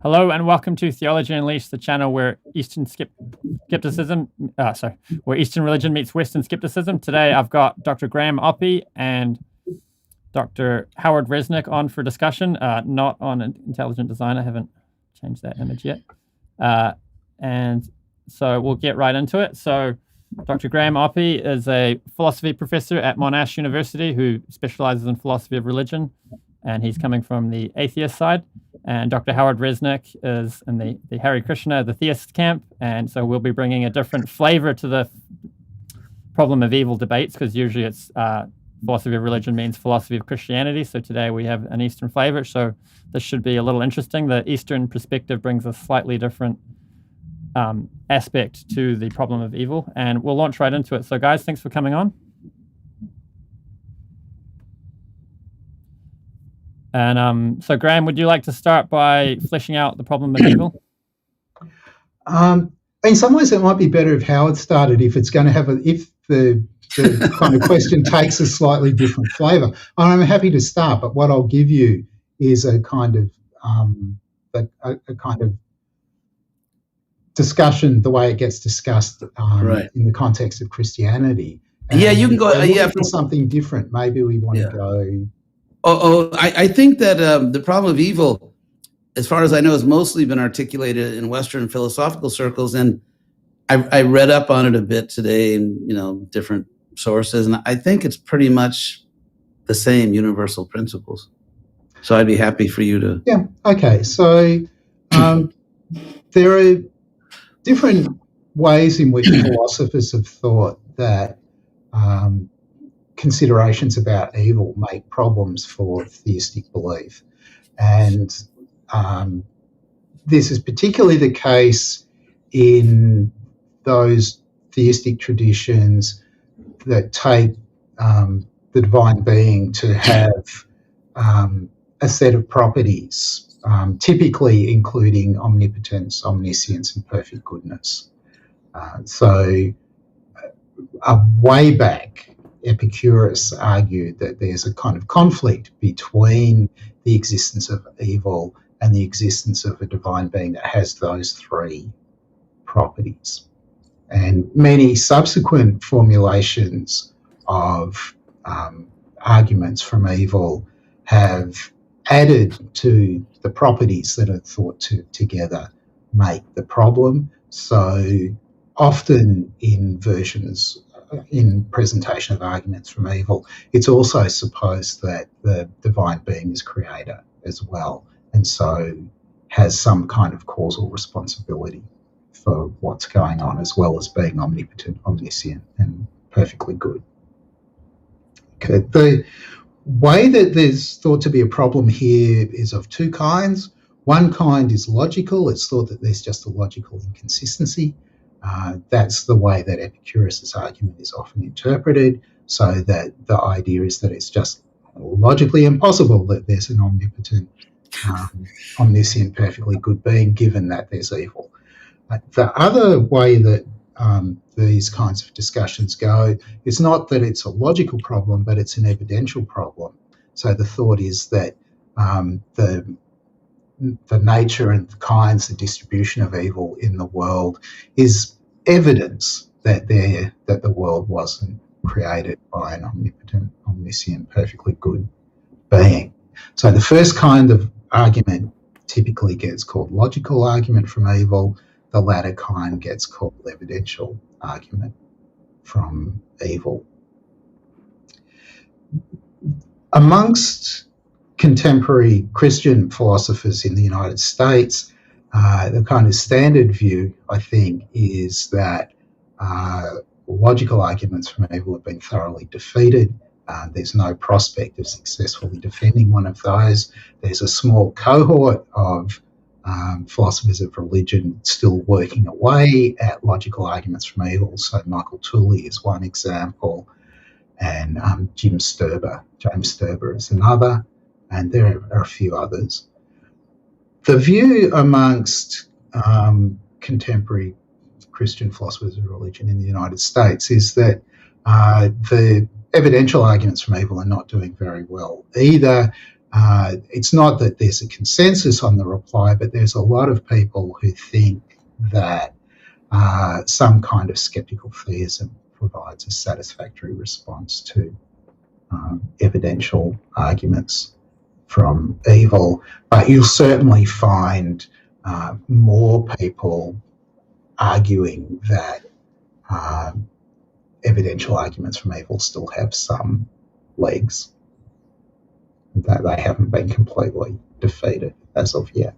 Hello and welcome to Theology Unleashed, the channel where Eastern religion meets Western skepticism. Today I've got Dr. Graham Oppy and Dr. Howrard Resnick on for discussion, not on intelligent design. I haven't changed that image yet. And so we'll get right into it. So Dr. Graham Oppy is a philosophy professor at Monash University who specializes in philosophy of religion, and he's coming from the atheist side. And Dr. Howrard Resnick is in the Hare Krishna, the theist camp, and so we'll be bringing a different flavor to the problem of evil debates, because usually it's philosophy of religion means philosophy of Christianity, so today we have an Eastern flavor, so this should be a little interesting. The Eastern perspective brings a slightly different aspect to the problem of evil, and we'll launch right into it. So guys, thanks for coming on. And so, Graham, would you like to start by fleshing out the problem of evil? In some ways, it might be better if Howard started, if it's going to have if the kind of question takes a slightly different flavour. I'm happy to start, but what I'll give you is a kind of discussion, the way it gets discussed right. in the context of Christianity. Yeah, you can go. For something different. Maybe we want to go. I think that the problem of evil, as far as I know, has mostly been articulated in Western philosophical circles, and I read up on it a bit today in different sources, and I think it's pretty much the same universal principles. So I'd be happy for you to. Yeah. Okay. So there are different ways in which philosophers have thought that considerations about evil make problems for theistic belief. And this is particularly the case in those theistic traditions that take the divine being to have a set of properties, typically including omnipotence, omniscience, and perfect goodness. So way back, Epicurus argued that there's a kind of conflict between the existence of evil and the existence of a divine being that has those three properties. And many subsequent formulations of arguments from evil have added to the properties that are thought to together make the problem. So often in presentation of arguments from evil, it's also supposed that the divine being is creator as well, and so has some kind of causal responsibility for what's going on, as well as being omnipotent, omniscient, and perfectly good. Okay, the way that there's thought to be a problem here is of two kinds. One kind is logical. It's thought that there's just a logical inconsistency. That's the way that Epicurus's argument is often interpreted, so that the idea is that it's just logically impossible that there's an omnipotent, omniscient, perfectly good being, given that there's evil. The other way that these kinds of discussions go is not that it's a logical problem, but it's an evidential problem. So the thought is that the nature and the kinds, the distribution of evil in the world is evidence that the world wasn't created by an omnipotent, omniscient, perfectly good being. So the first kind of argument typically gets called logical argument from evil. The latter kind gets called evidential argument from evil. Amongst contemporary Christian philosophers in the United States, the kind of standard view, I think, is that logical arguments from evil have been thoroughly defeated. There's no prospect of successfully defending one of those. There's a small cohort of philosophers of religion still working away at logical arguments from evil. So Michael Tooley is one example, and James Sturber is another, and there are a few others. The view amongst contemporary Christian philosophers of religion in the United States is that the evidential arguments from evil are not doing very well. Either it's not that there's a consensus on the reply, but there's a lot of people who think that some kind of skeptical theism provides a satisfactory response to evidential arguments from evil. But you'll certainly find more people arguing that evidential arguments from evil still have some legs, that they haven't been completely defeated as of yet.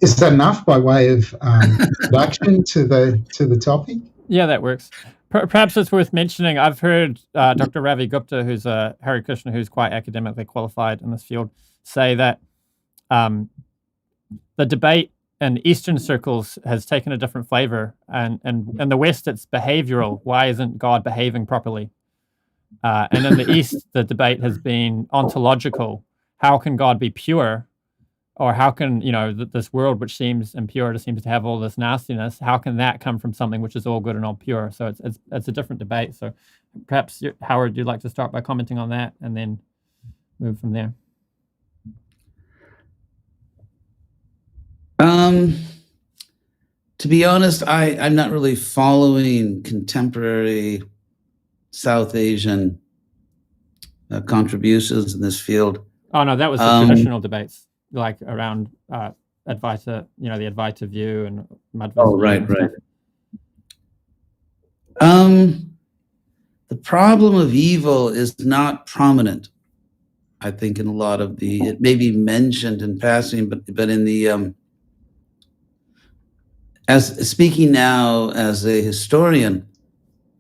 Is that enough by way of introduction to the topic? Yeah, that works. Perhaps it's worth mentioning, I've heard Dr. Ravi Gupta, who's a Hare Krishna, who's quite academically qualified in this field, say that the debate in Eastern circles has taken a different flavor, and in the West it's behavioral. Why isn't God behaving properly? And in the East, the debate has been ontological. How can God be pure? Or how can, this world which seems impure, seems to have all this nastiness, how can that come from something which is all good and all pure? So it's a different debate. So perhaps, Howard, you'd like to start by commenting on that and then move from there. To be honest, I'm not really following contemporary South Asian contributions in this field. Oh, no, that was the traditional debates, like around Advaita, the Advaita view and Madhva. Oh, right. The problem of evil is not prominent, I think, in a lot of it may be mentioned in passing, but in the as speaking now as a historian,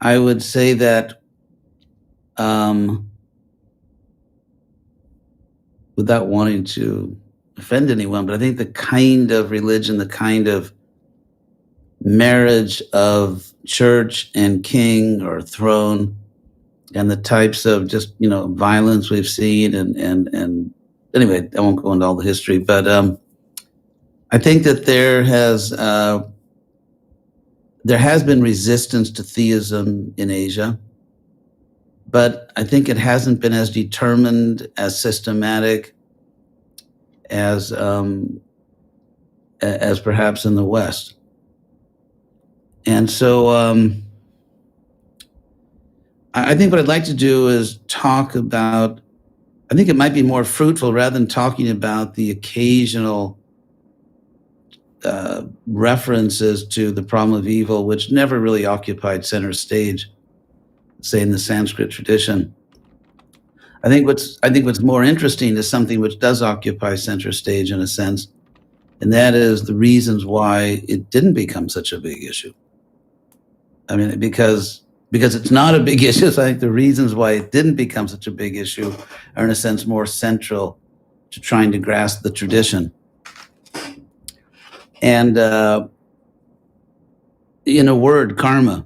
I would say that without wanting to offend anyone, but I think the kind of religion, the kind of marriage of church and king or throne, and the types of just violence we've seen, and anyway, I won't go into all the history, but I think that there has been resistance to theism in Asia, but I think it hasn't been as determined, as systematic as perhaps in the West. And so I think what I'd like to do is talk about, I think it might be more fruitful rather than talking about the occasional references to the problem of evil, which never really occupied center stage, say in the Sanskrit tradition. I think what's more interesting is something which does occupy center stage in a sense, and that is the reasons why it didn't become such a big issue. I mean, because it's not a big issue, so I think the reasons why it didn't become such a big issue are in a sense more central to trying to grasp the tradition. And in a word, karma.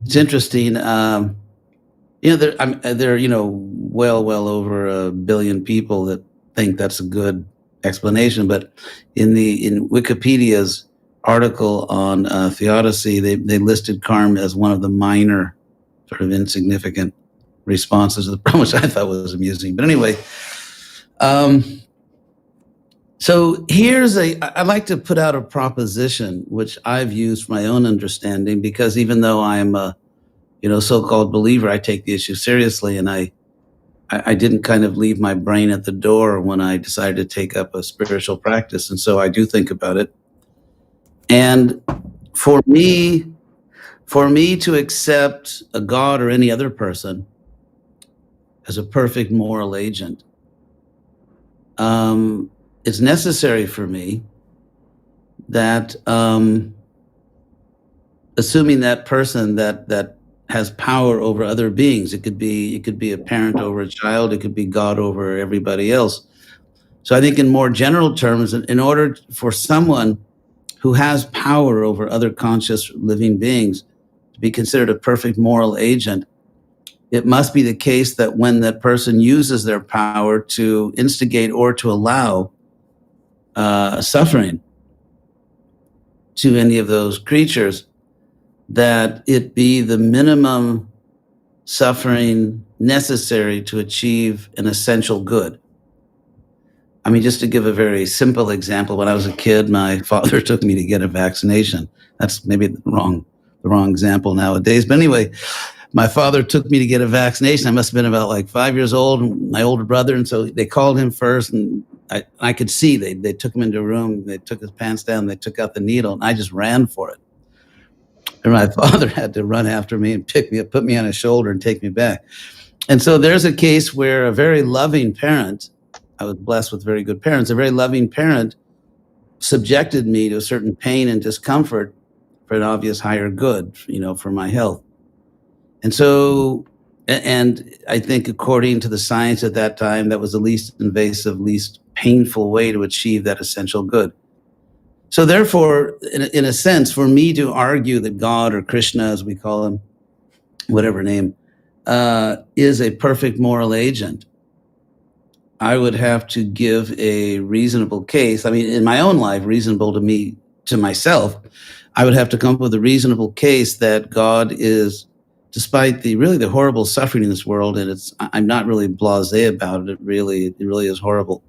It's interesting. There are well over 1 billion people that think that's a good explanation. But in Wikipedia's article on Theodicy, they listed karma as one of the minor, sort of insignificant responses to the problem, which I thought was amusing. But anyway. So I'd like to put out a proposition which I've used for my own understanding, because even though I'm a, so-called believer, I take the issue seriously, and I didn't kind of leave my brain at the door when I decided to take up a spiritual practice, and so I do think about it. And for me to accept a God or any other person as a perfect moral agent, it's necessary for me that, assuming that person that has power over other beings, it could be a parent over a child, it could be God over everybody else. So I think in more general terms, in order for someone who has power over other conscious living beings to be considered a perfect moral agent, it must be the case that when that person uses their power to instigate or to allow suffering to any of those creatures, that it be the minimum suffering necessary to achieve an essential good. I mean, just to give a very simple example, when I was a kid, my father took me to get a vaccination. That's maybe the wrong example nowadays. But anyway, my father took me to get a vaccination. I must have been about like 5 years old, and my older brother. And so they called him first, and I could see they took him into a room. They took his pants down. They took out the needle, and I just ran for it. And my father had to run after me and pick me up, put me on his shoulder, and take me back. And so there's a case where a very loving parent, I was blessed with very good parents, a very loving parent subjected me to a certain pain and discomfort for an obvious higher good, for my health. And so, and I think according to the science at that time, that was the least invasive, least painful way to achieve that essential good. So therefore, in a sense, for me to argue that God, or Krishna, as we call him, whatever name, is a perfect moral agent, I would have to give a reasonable case. I mean, in my own life, reasonable to me, to myself, I would have to come up with a reasonable case that God is, despite the horrible suffering in this world, and I'm not really blasé about it. It really is horrible.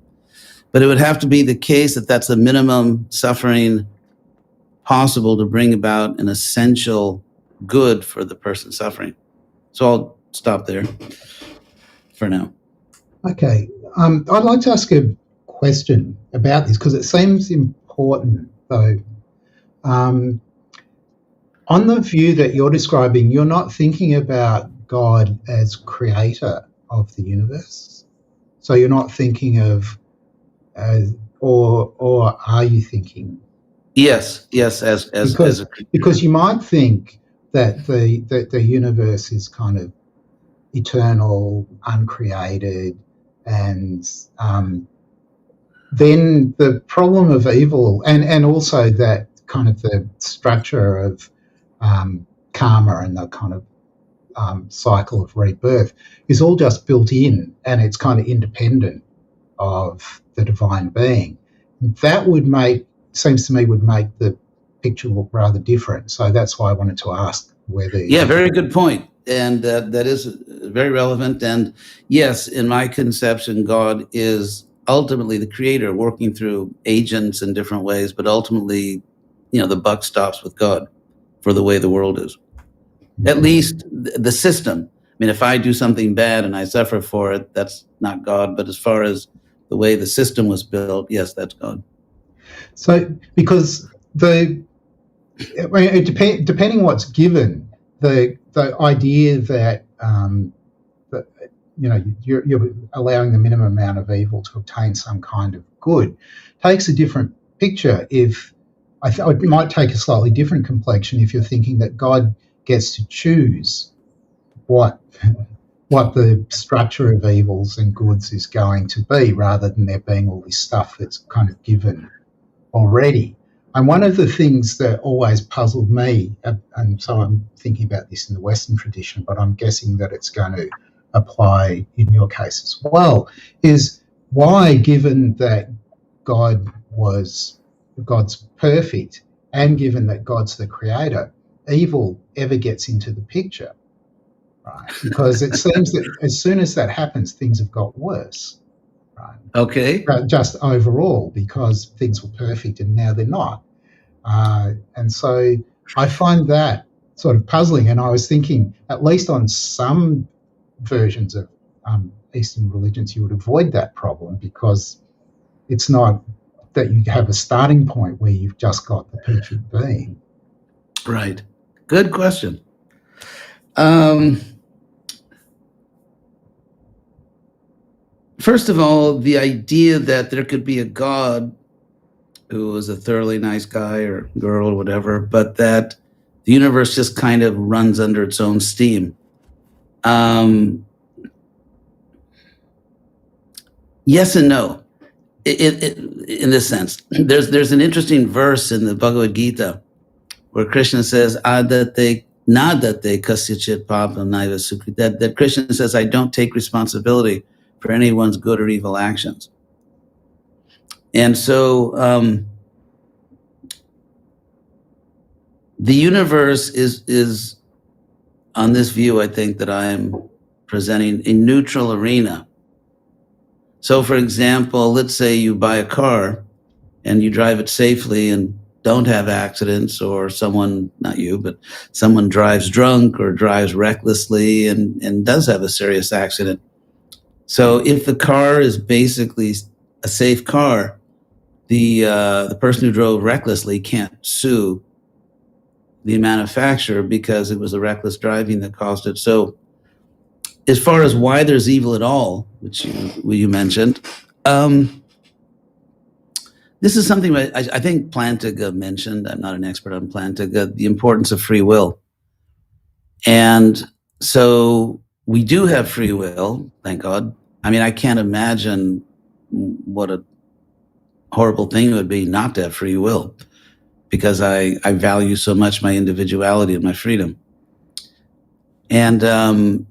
But it would have to be the case that that's the minimum suffering possible to bring about an essential good for the person suffering. So I'll stop there for now. Okay. I'd like to ask a question about this because it seems important, though. On the view that you're describing, you're not thinking about God as creator of the universe. So you're not thinking of, or are you thinking? Yes, because you might think that the universe is kind of eternal, uncreated, and then the problem of evil, and also that kind of the structure of karma and the kind of cycle of rebirth is all just built in, and it's kind of independent of the divine being. That seems to me would make the picture look rather different. So that's why I wanted to ask whether... Yeah, very good point. And that is very relevant. And yes, in my conception, God is ultimately the creator, working through agents in different ways, but ultimately, the buck stops with God for the way the world is. At least the system. I mean, if I do something bad and I suffer for it, that's not God. But as far as the way the system was built, yes, that's God. So, because depending what's given, the idea that you're allowing the minimum amount of evil to obtain some kind of good takes a different picture. If it might take a slightly different complexion if you're thinking that God gets to choose what the structure of evils and goods is going to be, rather than there being all this stuff that's kind of given already. And one of the things that always puzzled me, and so I'm thinking about this in the Western tradition, but I'm guessing that it's going to apply in your case as well, is why, given that God's perfect, and given that God's the creator, evil ever gets into the picture, right? Because it seems that as soon as that happens, things have got worse, right? Okay. Just overall, because things were perfect and now they're not. And so I find that sort of puzzling. And I was thinking, at least on some versions of Eastern religions, you would avoid that problem, because it's not that you have a starting point where you've just got the perfect being. Right. Good question. First of all, the idea that there could be a God who was a thoroughly nice guy or girl or whatever, but that the universe just kind of runs under its own steam. Yes and no. In this sense, there's an interesting verse in the Bhagavad Gita where Krishna says, "Adate nadate kasyachit papam naiva sukrit." That Krishna says, "I don't take responsibility for anyone's good or evil actions." And so the universe is on this view, I think, that I am presenting a neutral arena. So, for example, let's say you buy a car and you drive it safely and don't have accidents, or someone, not you, but someone drives drunk or drives recklessly and does have a serious accident. So if the car is basically a safe car, the person who drove recklessly can't sue the manufacturer because it was the reckless driving that caused it. So as far as why there's evil at all, which you mentioned, this is something that I think Plantinga mentioned. I'm not an expert on Plantinga, the importance of free will. And so we do have free will, thank God. I mean, I can't imagine what a horrible thing it would be not to have free will, because I value so much my individuality and my freedom. And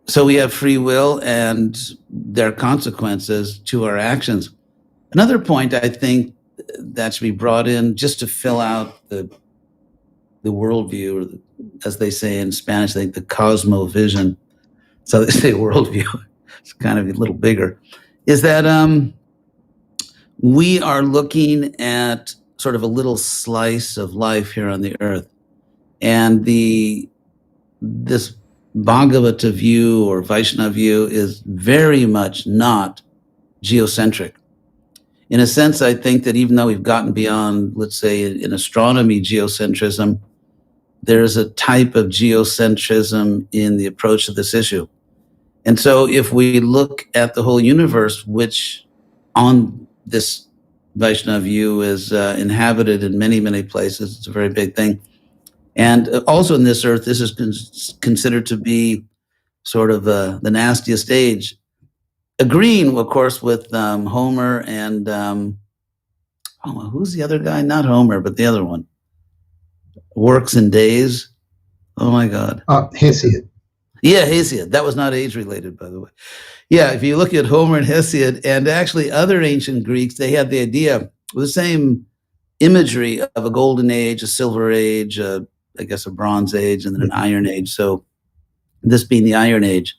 so we have free will, and there are consequences to our actions. Another point I think that should be brought in, just to fill out the worldview, or as they say in Spanish, I think the cosmovision. So they say worldview. It's kind of a little bigger. Is that we are looking at sort of a little slice of life here on the earth, and this Bhagavata view or Vaishnava view is very much not geocentric. In a sense, I think that even though we've gotten beyond, let's say, in astronomy geocentrism, there's a type of geocentrism in the approach to this issue. And so if we look at the whole universe, which on this Vaishnava view is inhabited in many, many places, it's a very big thing. And also in this earth, this is considered to be sort of the nastiest age. Agreeing, of course, with Homer and who's the other guy? Not Homer, but the other one. Works and Days. Oh my God. Hesiod. Yeah, Hesiod. That was not age related, by the way. Yeah, if you look at Homer and Hesiod, and actually other ancient Greeks, they had the idea with the same imagery of a golden age, a silver age, I guess a bronze age, and then an iron age. So this being the iron age.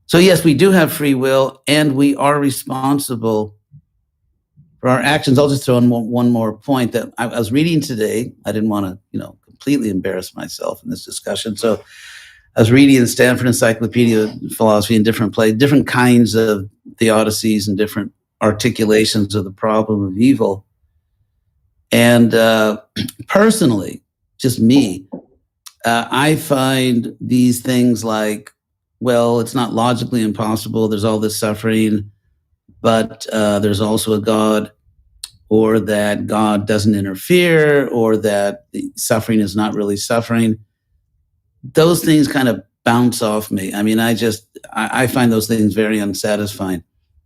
So yes, we do have free will, and we are responsible for our actions. I'll just throw in one more point that I was reading today. I didn't want to, completely embarrass myself in this discussion. So I was reading the Stanford Encyclopedia of Philosophy in different kinds of theodicies and different articulations of the problem of evil. And personally, just me, I find these things like, well, it's not logically impossible. There's all this suffering, but there's also a God, or that God doesn't interfere, or that the suffering is not really suffering. Those things kind of bounce off me. I mean, I find those things very unsatisfying.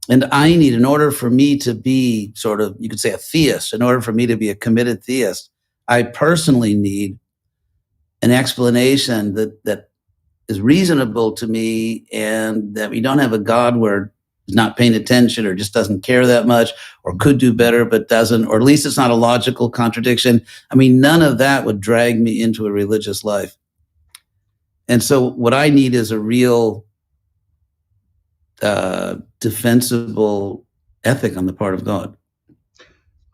And I need, in order for me to be sort of, you could say, a theist, in order for me to be a committed theist, I personally need an explanation that is reasonable to me, and that we don't have a God where he's not paying attention or just doesn't care that much, or could do better but doesn't, or at least it's not a logical contradiction. I mean, none of that would drag me into a religious life. And so what I need is a real defensible ethic on the part of God.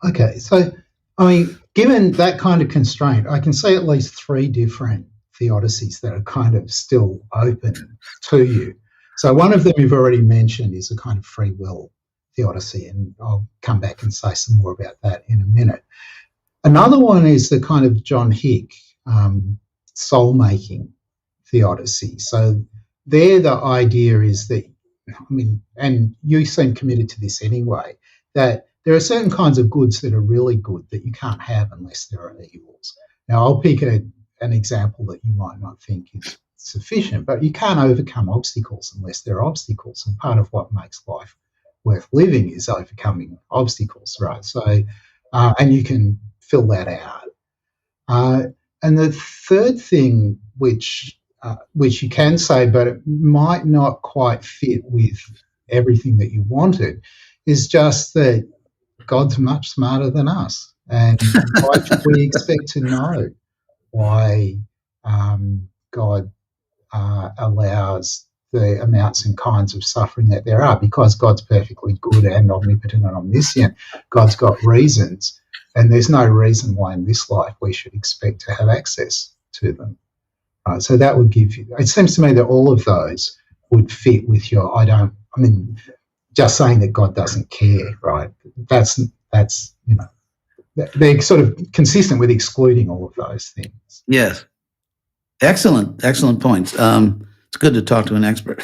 Okay, so, I mean, given that kind of constraint, I can see at least 3 different theodicies that are kind of still open to you. So one of them you've already mentioned is a kind of free will theodicy, and I'll come back and say some more about that in a minute. Another one is the kind of John Hick soul-making theodicy. So there the idea is that, I mean, and you seem committed to this anyway, that there are certain kinds of goods that are really good that you can't have unless there are evils. Now, I'll pick an example that you might not think is sufficient, but you can't overcome obstacles unless there are obstacles. And part of what makes life worth living is overcoming obstacles, right? So, and you can fill that out. And the third thing, which you can say, but it might not quite fit with everything that you wanted, is just that God's much smarter than us. And why should we expect to know why God allows the amounts and kinds of suffering that there are, because God's perfectly good and omnipotent and omniscient. God's got reasons, and there's no reason why in this life we should expect to have access to them. So that would give you, it seems to me that all of those would fit with your, just saying that God doesn't care, right? That's they're sort of consistent with excluding all of those things. Yes. Excellent points. It's good to talk to an expert.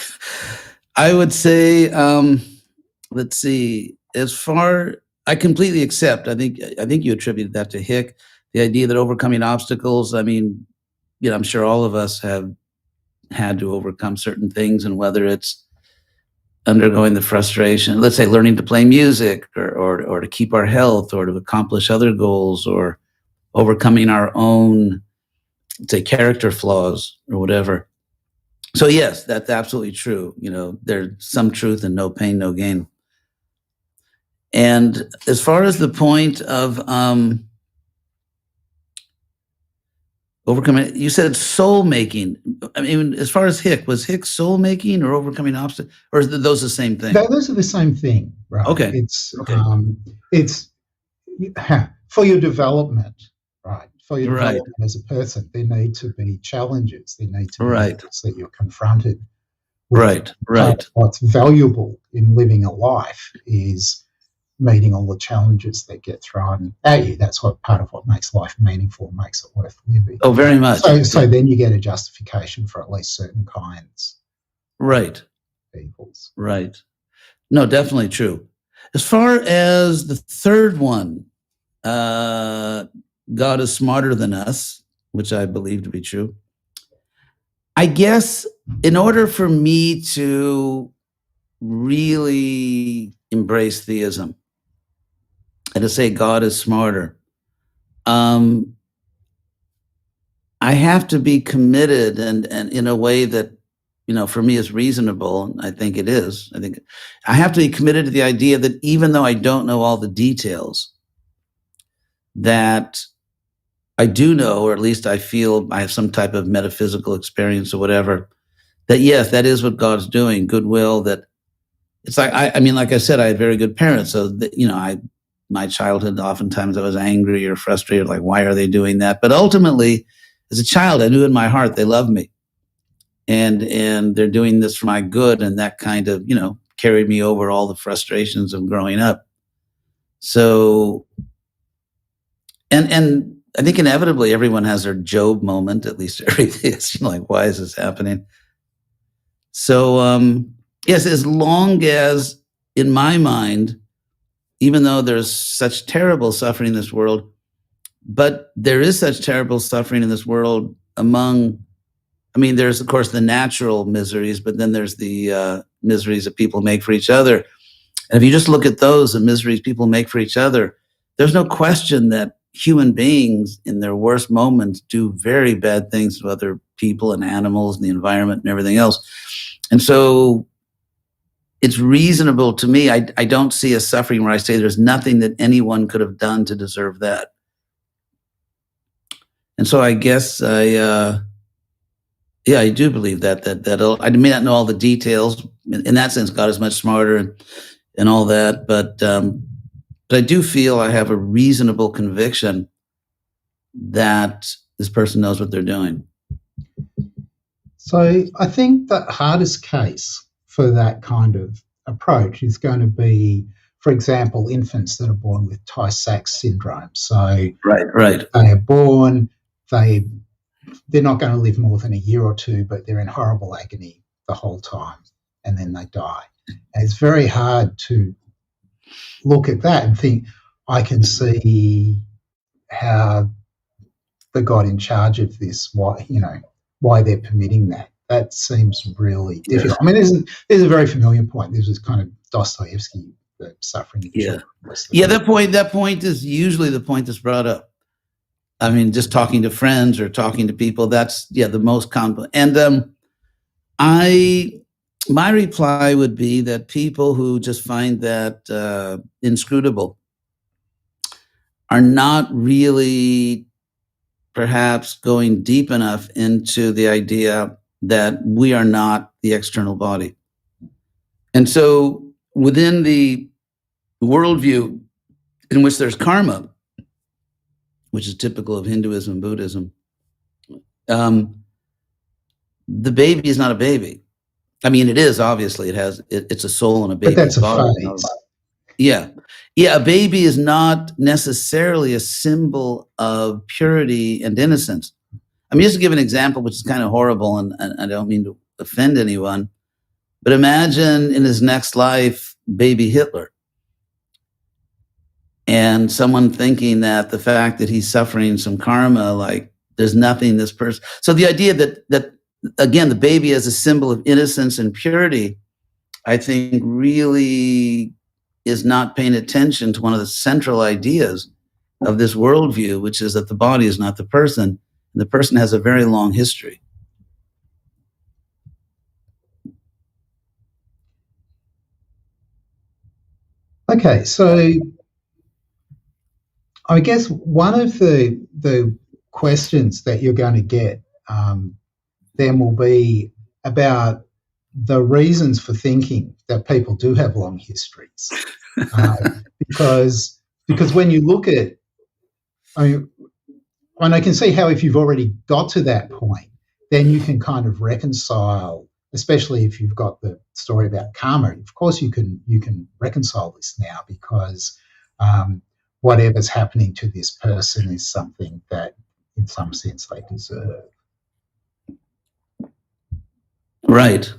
I would say, let's see, I completely accept, I think you attributed that to Hick, the idea that overcoming obstacles, I'm sure all of us have had to overcome certain things, and whether it's undergoing the frustration, let's say learning to play music or to keep our health or to accomplish other goals, or overcoming our own, say, character flaws or whatever. So yes, that's absolutely true. There's some truth in no pain, no gain. And as far as the point of overcoming, you said soul making. As far as Hick, was Hick soul making or overcoming obstacles, or are those the same thing? Those are the same thing, right? Okay. It's for your development, right? For your development as a person, there need to be challenges. There need to be things that you're confronted with. Right. What's valuable in living a life is meeting all the challenges that get thrown at you. That's part of what makes life meaningful, makes it worth living. Oh, very much. So then you get a justification for at least certain kinds. Right. Of evils. Right. No, definitely true. As far as the third one, God is smarter than us, which I believe to be true. I guess in order for me to really embrace theism and to say God is smarter, I have to be committed and in a way that, for me is reasonable, and I think it is. I think I have to be committed to the idea that even though I don't know all the details, that I do know, or at least I feel I have some type of metaphysical experience or whatever, that yes, that is what God's doing, goodwill, that it's like, like I said, I had very good parents. So that, my childhood, oftentimes I was angry or frustrated, like, why are they doing that? But ultimately, as a child, I knew in my heart they loved me. And they're doing this for my good. And that kind of, carried me over all the frustrations of growing up. So, and I think inevitably everyone has their Job moment, at least every day. It's like, why is this happening? So, yes, as long as, in my mind, even though there's such terrible suffering in this world, but there is such terrible suffering in this world there's, of course, the natural miseries, but then there's the miseries that people make for each other. And if you just look at those, the miseries people make for each other, there's no question that human beings in their worst moments do very bad things to other people and animals and the environment and everything else. And so it's reasonable to me. I don't see a suffering where I say there's nothing that anyone could have done to deserve that. And so I guess I do believe that I may not know all the details. In that sense, God is much smarter and all that. But I do feel I have a reasonable conviction that this person knows what they're doing. So I think the hardest case for that kind of approach is going to be, for example, infants that are born with Tay-Sachs syndrome. So right. They are born, they're not going to live more than a year or two, but they're in horrible agony the whole time, and then they die. And it's very hard to look at that and think, I can see how the God in charge of this, why they're permitting that. That seems really difficult. Yes. There's a very familiar point. This was kind of Dostoevsky, the suffering of children. Yeah, that point is usually the point that's brought up. Just talking to friends or talking to people, that's the most common. And my reply would be that people who just find that inscrutable are not really perhaps going deep enough into the idea that we are not the external body. And so within the worldview in which there's karma, which is typical of Hinduism and Buddhism, the baby is not a baby. I mean, it is, obviously. It's a soul in a baby's But that's a body. phase. Yeah. A baby is not necessarily a symbol of purity and innocence. I mean, just to give an example, which is kind of horrible, and I don't mean to offend anyone, but imagine in his next life, baby Hitler. And someone thinking that the fact that he's suffering some karma, like there's nothing this person. So the idea that again, the baby as a symbol of innocence and purity, I think really is not paying attention to one of the central ideas of this worldview, which is that the body is not the person, and the person has a very long history. Okay, so I guess one of the questions that you're going to get then will be about the reasons for thinking that people do have long histories, because when you look at, and I can see how if you've already got to that point, then you can kind of reconcile, especially if you've got the story about karma. Of course, you can reconcile this now because whatever's happening to this person is something that, in some sense, they deserve. Right.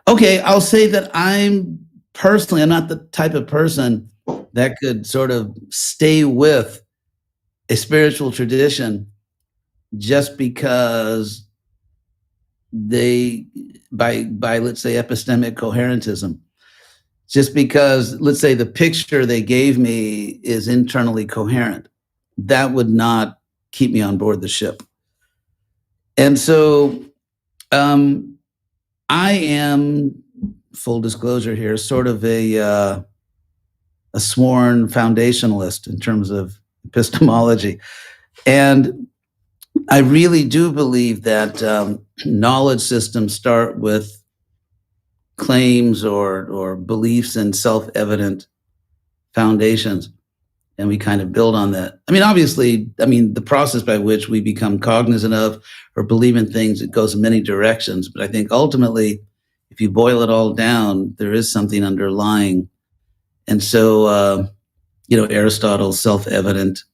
Okay, I'll say that I'm not the type of person that could sort of stay with a spiritual tradition just because they, by let's say epistemic coherentism, just because, let's say, the picture they gave me is internally coherent, that would not keep me on board the ship. And so I am, full disclosure here, sort of a sworn foundationalist in terms of epistemology. And I really do believe that knowledge systems start with claims or beliefs in self-evident foundations, and we kind of build on that. I mean, obviously, the process by which we become cognizant of or believe in things, it goes in many directions. But I think ultimately, if you boil it all down, there is something underlying. And so, Aristotle's self-evident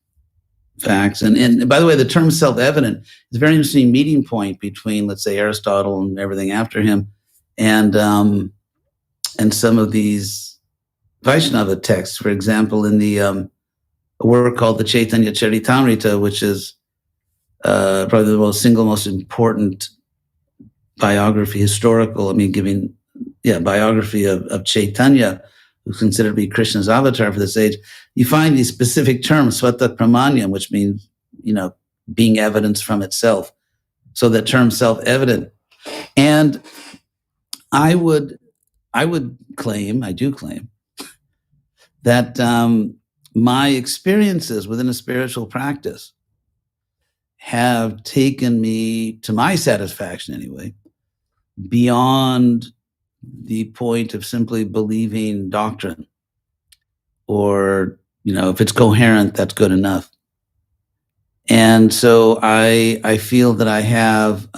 facts. And by the way, the term self-evident is a very interesting meeting point between, let's say, Aristotle and everything after him, and some of these Vaishnava texts. For example, in the a work called the Caitanya Charitamrita, which is probably the single most important biography, biography of Chaitanya, who's considered to be Krishna's avatar for this age. You find these specific terms, swata pramanyam, which means, being evidence from itself. So that term self-evident. And I do claim that my experiences within a spiritual practice have taken me, to my satisfaction anyway, beyond the point of simply believing doctrine, or, if it's coherent, that's good enough. And so I feel that I have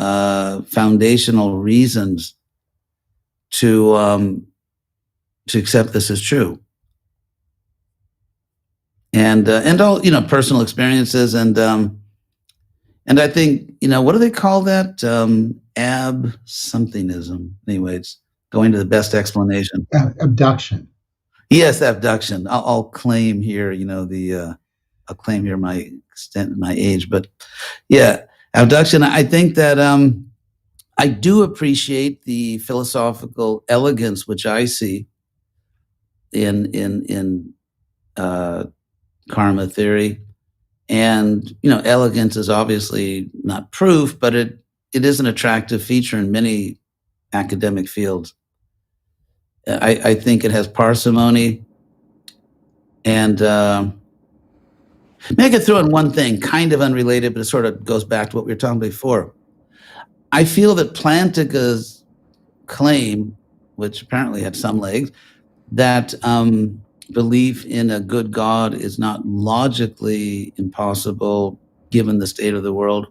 foundational reasons to accept this as true. And all, personal experiences, and I think, what do they call that? Ab-somethingism. Anyway, it's going to the best explanation. Abduction. Yes, abduction. I'll claim here, I'll claim here my extent, my age, but yeah, abduction. I think that I do appreciate the philosophical elegance which I see in karma theory. And, elegance is obviously not proof, but it is an attractive feature in many academic fields. I think it has parsimony. And maybe I could throw in one thing, kind of unrelated, but it sort of goes back to what we were talking about before. I feel that Plantinga's claim, which apparently had some legs, that belief in a good God is not logically impossible given the state of the world.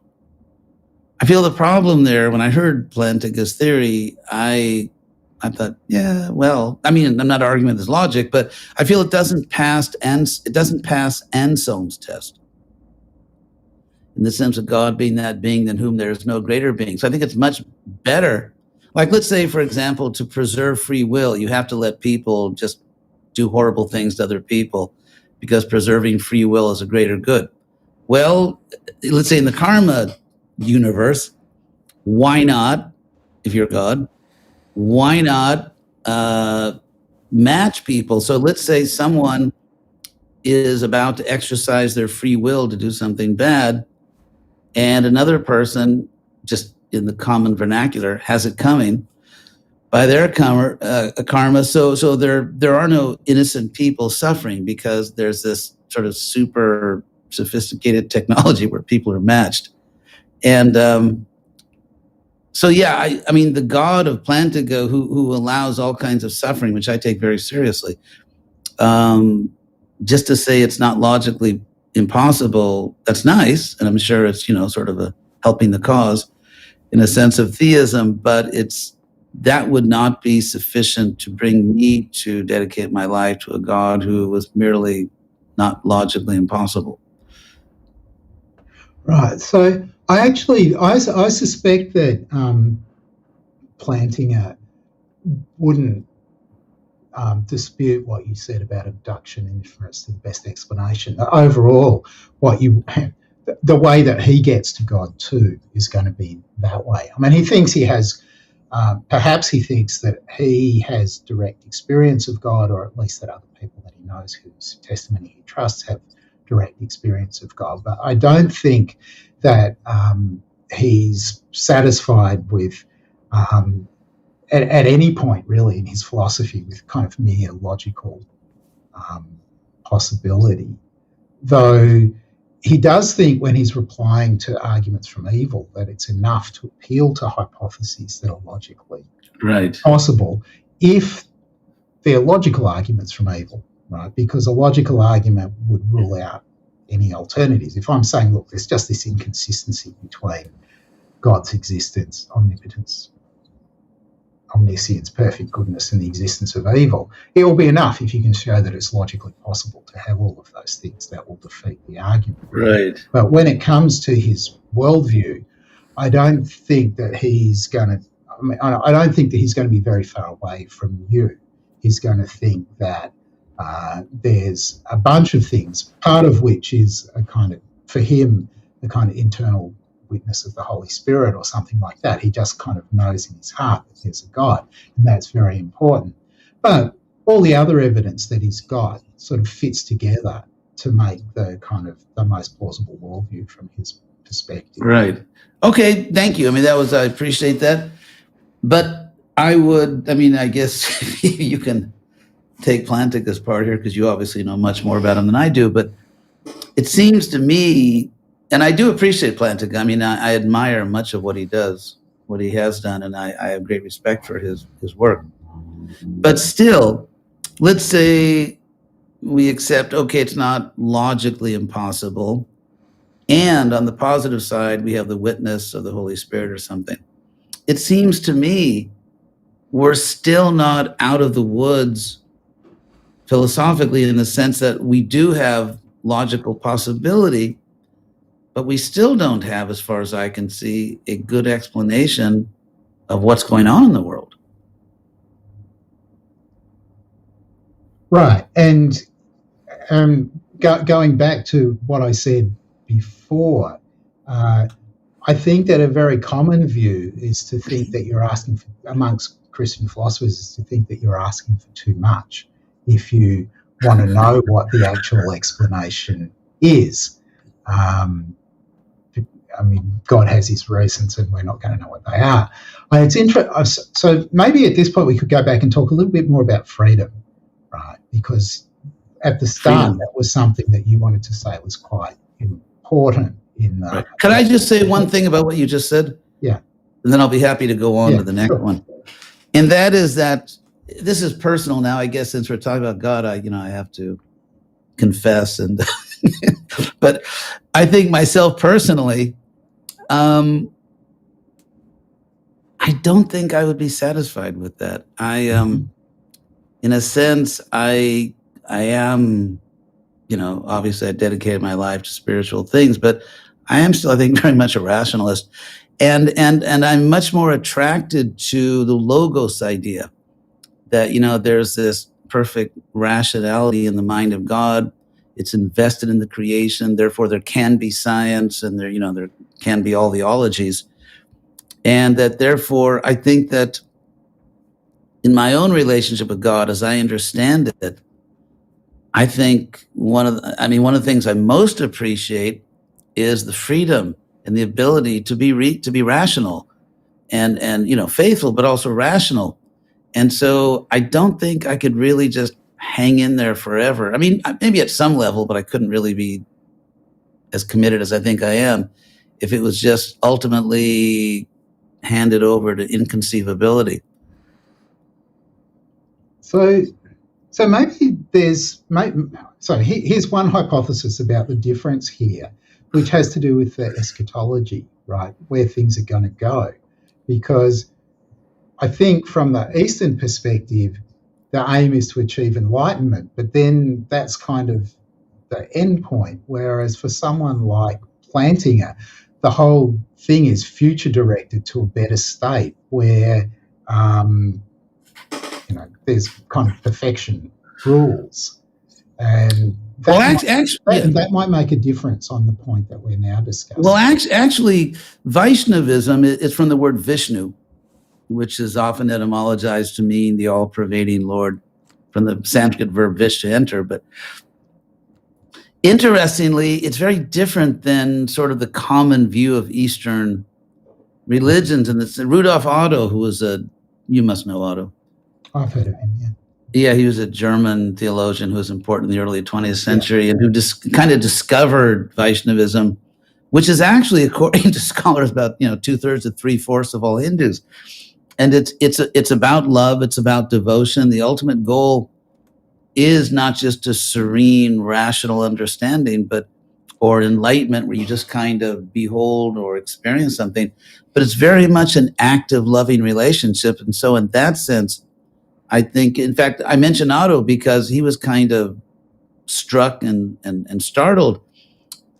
I feel the problem there, when I heard Plantinga's theory, I thought, yeah, well, I mean, I'm not arguing with his logic, but I feel it doesn't pass Anselm's test, in the sense of God being that being than whom there is no greater being. So I think it's much better. Like, let's say, for example, to preserve free will, you have to let people just do horrible things to other people because preserving free will is a greater good. Well, let's say in the karma universe, why not, if you're God, why not match people? So let's say someone is about to exercise their free will to do something bad, and another person, just in the common vernacular, has it coming by their karma. So there are no innocent people suffering because there's this sort of super sophisticated technology where people are matched. And so, yeah, I mean, the God of Plantinga, who allows all kinds of suffering, which I take very seriously, just to say it's not logically impossible, that's nice. And I'm sure it's, sort of a helping the cause in a sense of theism, but that would not be sufficient to bring me to dedicate my life to a God who was merely not logically impossible. Right. So I suspect that Plantinga wouldn't dispute what you said about abduction and inference to the best explanation. Overall, the way that he gets to God too is going to be that way. I mean, he thinks he has, perhaps he thinks that he has direct experience of God, or at least that other people that he knows whose testimony he trusts have direct experience of God. But I don't think that he's satisfied with, at any point really in his philosophy, with kind of mere logical possibility. Though he does think, when he's replying to arguments from evil, that it's enough to appeal to hypotheses that are logically possible if they're logical arguments from evil, right? Because a logical argument would rule out any alternatives. If I'm saying, look, there's just this inconsistency between God's existence, omnipotence, omniscience, perfect goodness, and the existence of evil, it will be enough if you can show that it's logically possible to have all of those things. That will defeat the argument. Right. But when it comes to his worldview, I don't think that he's going to, I don't think that he's going to be very far away from you. He's going to think that there's a bunch of things, part of which is a kind of, for him, a kind of internal witness of the Holy Spirit or something like that. He just kind of knows in his heart that there's a God, and that's very important. But all the other evidence that he's got sort of fits together to make the kind of the most plausible worldview from his perspective. Right. Okay, thank you. I mean, I appreciate that. But I guess you can take Plantinga's part here because you obviously know much more about him than I do, but it seems to me, and I do appreciate Plantinga. I mean, I admire much of what he does, what he has done, and I have great respect for his work. But still, let's say we accept, okay, it's not logically impossible, and on the positive side, we have the witness of the Holy Spirit or something. It seems to me we're still not out of the woods philosophically, in the sense that we do have logical possibility, but we still don't have, as far as I can see, a good explanation of what's going on in the world. Right. And going back to what I said before, I think that a very common view is to think that you're asking for, amongst Christian philosophers, is to think that you're asking for too much if you want to know what the actual explanation is. I mean, God has his reasons and we're not going to know what they are. It's interesting. So maybe at this point we could go back and talk a little bit more about freedom, right? Because at the start, that was something that you wanted to say was quite important in the... Right. Could I just say one thing about what you just said? Yeah. and then I'll be happy to go on to the next sure. one. And that is that this is personal now, I guess, since we're talking about God, I have to confess. And but I think myself personally, I don't think I would be satisfied with that. In a sense, I am, obviously I dedicated my life to spiritual things, but I am still, I think, very much a rationalist. And I'm much more attracted to the logos idea that, there's this perfect rationality in the mind of God. It's invested in the creation. Therefore, there can be science, and there can be all theologies. And that therefore, I think that in my own relationship with God, as I understand it, I think one of the things I most appreciate is the freedom and the ability to be rational and faithful, but also rational. And so I don't think I could really just hang in there forever. I mean, maybe at some level, but I couldn't really be as committed as I think I am if it was just ultimately handed over to inconceivability. So maybe here's one hypothesis about the difference here, which has to do with the eschatology, right? Where things are going to go. Because I think from the Eastern perspective, the aim is to achieve enlightenment, but then that's kind of the end point. Whereas for someone like Plantinga, the whole thing is future directed to a better state where, there's kind of perfection rules. And that might make a difference on the point that we're now discussing. Well, actually, Vaishnavism is from the word Vishnu, which is often etymologized to mean the all-pervading Lord, from the Sanskrit verb vish, to enter. But interestingly, it's very different than sort of the common view of Eastern religions. And it's Rudolf Otto, who was you must know Otto. I've heard of him, yeah. Yeah, he was a German theologian who was important in the early 20th century and who kind of discovered Vaishnavism, which is actually, according to scholars, about 2/3 to 3/4 of all Hindus. And it's about love, it's about devotion. The ultimate goal is not just a serene, rational understanding, or enlightenment where you just kind of behold or experience something, but it's very much an active, loving relationship. And so in that sense, I think, in fact, I mentioned Otto because he was kind of struck and startled,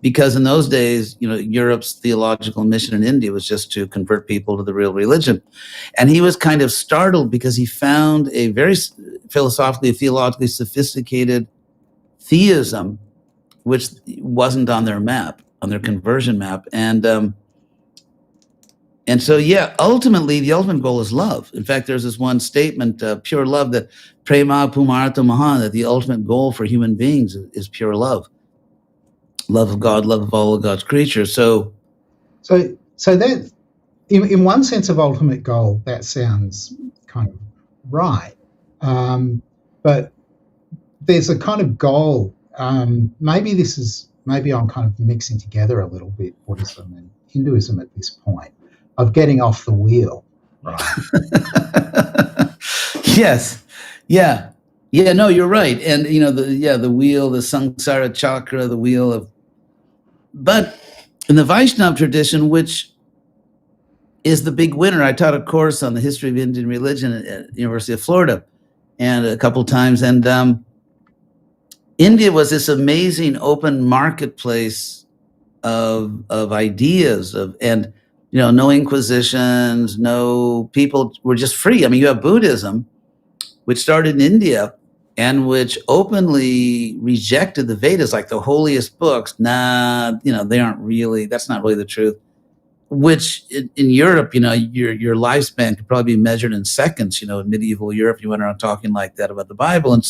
because in those days, Europe's theological mission in India was just to convert people to the real religion. And he was kind of startled because he found a very theologically sophisticated theism, which wasn't on their map, on their conversion map. And so, ultimately, the ultimate goal is love. In fact, there's this one statement, pure love, that prema pumartha mahan, that the ultimate goal for human beings is pure love. Love of God, love of all of God's creatures. So that, in one sense of ultimate goal, that sounds kind of right. But there's a kind of goal. Maybe I'm kind of mixing together a little bit Buddhism and Hinduism at this point, of getting off the wheel, right? Yes. Yeah. Yeah, no, you're right. And, the wheel, the samsara chakra, the wheel of... But in the Vaishnava tradition, which is the big winner, I taught a course on the history of Indian religion at the University of Florida, and a couple times. And India was this amazing open marketplace of ideas, and no inquisitions, no, people were just free. I mean, you have Buddhism, which started in India and which openly rejected the Vedas, like the holiest books. They aren't really, that's not really the truth. Which in Europe, your lifespan could probably be measured in seconds, in medieval Europe, you went around talking like that about the Bible. And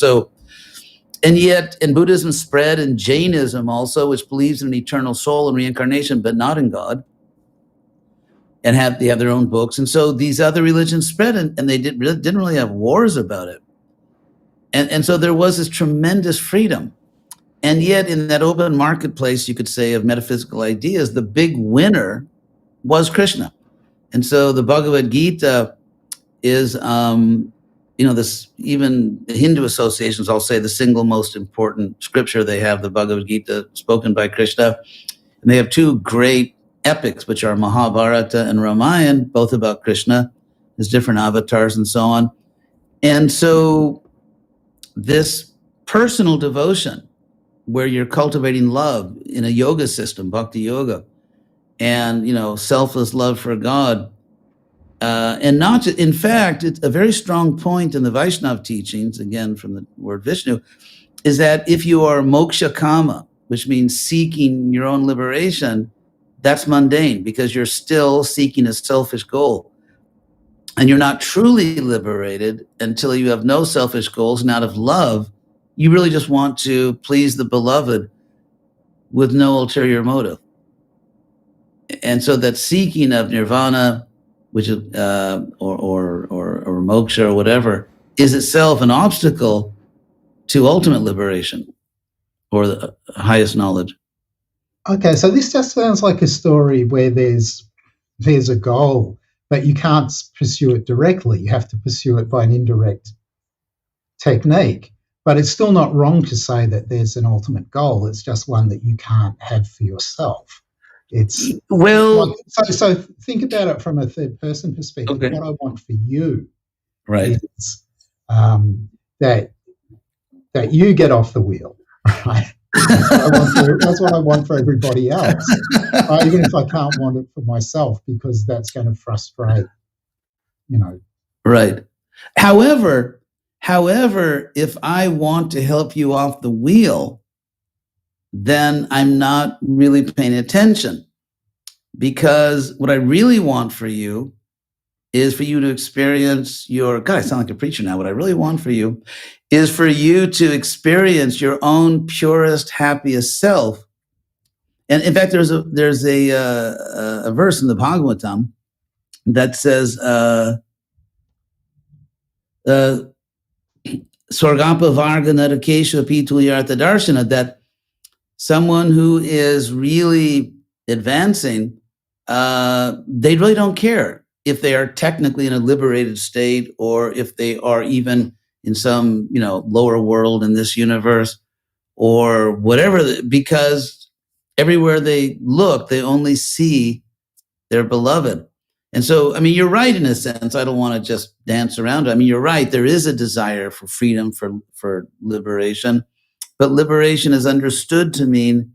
yet, Buddhism spread, and Jainism also, which believes in an eternal soul and reincarnation, but not in God. And they have their own books. And so these other religions spread, and they didn't really have wars about it. And so there was this tremendous freedom. And yet in that open marketplace, you could say, of metaphysical ideas, the big winner was Krishna. And so the Bhagavad Gita is, this, even Hindu associations, I'll say the single most important scripture they have, the Bhagavad Gita, spoken by Krishna. And they have two great epics, which are Mahabharata and Ramayana, both about Krishna, his different avatars and so on. And so this personal devotion, where you're cultivating love in a yoga system, bhakti yoga, and, selfless love for God, and not to, in fact, it's a very strong point in the Vaishnava teachings, again, from the word Vishnu, is that if you are moksha kama, which means seeking your own liberation, that's mundane because you're still seeking a selfish goal. And you're not truly liberated until you have no selfish goals. And out of love, you really just want to please the beloved with no ulterior motive. And so that seeking of nirvana, which is or moksha or whatever, is itself an obstacle to ultimate liberation or the highest knowledge. Okay, so this just sounds like a story where there's a goal, but you can't pursue it directly. You have to pursue it by an indirect technique. But it's still not wrong to say that there's an ultimate goal. It's just one that you can't have for yourself. It's so think about it from a third person perspective. Okay. What I want for you, right, is that you get off the wheel, right? That's what I want for everybody else, even if I can't want it for myself, because that's going to frustrate, Right. However, if I want to help you off the wheel, then I'm not really paying attention, because what I really want for you is for you to experience God, I sound like a preacher now. What I really want for you is for you to experience your own purest, happiest self. And in fact, there's a verse in the Bhagavatam that says, Swargapa Varga Narakesha Pituliyartha Darshana, that someone who is really advancing, they really don't care if they are technically in a liberated state or if they are even in some, lower world in this universe or whatever, because everywhere they look, they only see their beloved. And so, you're right in a sense. I don't want to just dance around it. You're right. There is a desire for freedom, for liberation, but liberation is understood to mean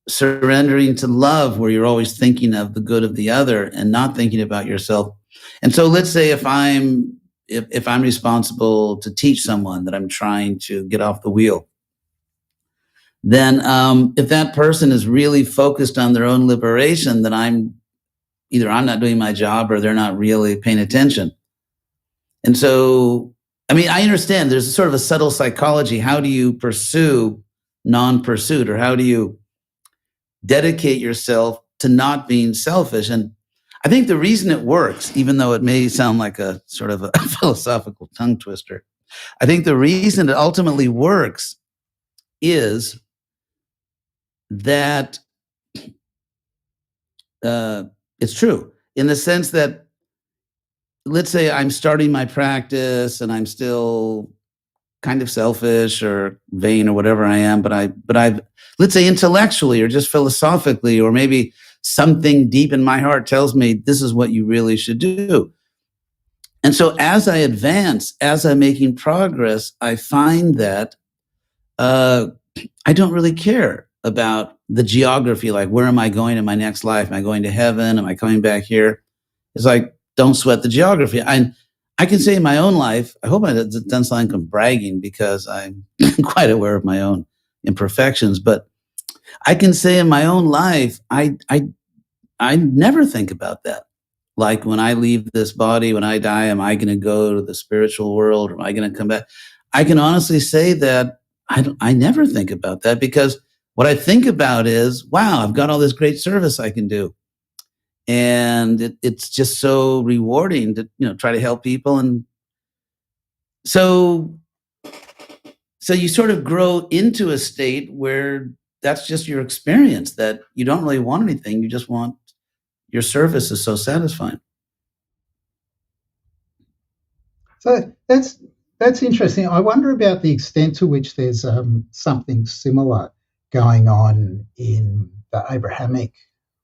surrendering to love, where you're always thinking of the good of the other and not thinking about yourself. And so let's say if I'm responsible to teach someone that I'm trying to get off the wheel, then if that person is really focused on their own liberation, then I'm not doing my job or they're not really paying attention. And so, I understand there's sort of a subtle psychology. How do you pursue non-pursuit, or how do you dedicate yourself to not being selfish? And I think the reason it works, even though it may sound like a sort of a philosophical tongue twister, I think the reason it ultimately works is that it's true in the sense that, let's say I'm starting my practice and I'm still kind of selfish or vain or whatever I am, but I've, let's say intellectually or just philosophically, or maybe something deep in my heart tells me this is what you really should do. And so as I advance, as I'm making progress, I find that I don't really care about the geography, like where am I going in my next life? Am I going to heaven? Am I coming back here? It's like, don't sweat the geography. I can say in my own life, I hope I don't sound like I'm bragging, because I'm quite aware of my own imperfections, but I can say in my own life, I never think about that. Like when I leave this body, when I die, am I going to go to the spiritual world, or am I going to come back? I can honestly say that I never think about that, because what I think about is, wow, I've got all this great service I can do. And it's just so rewarding to, try to help people. And so you sort of grow into a state where that's just your experience, that you don't really want anything. You just want your service is so satisfying. So that's interesting. I wonder about the extent to which there's something similar going on in the Abrahamic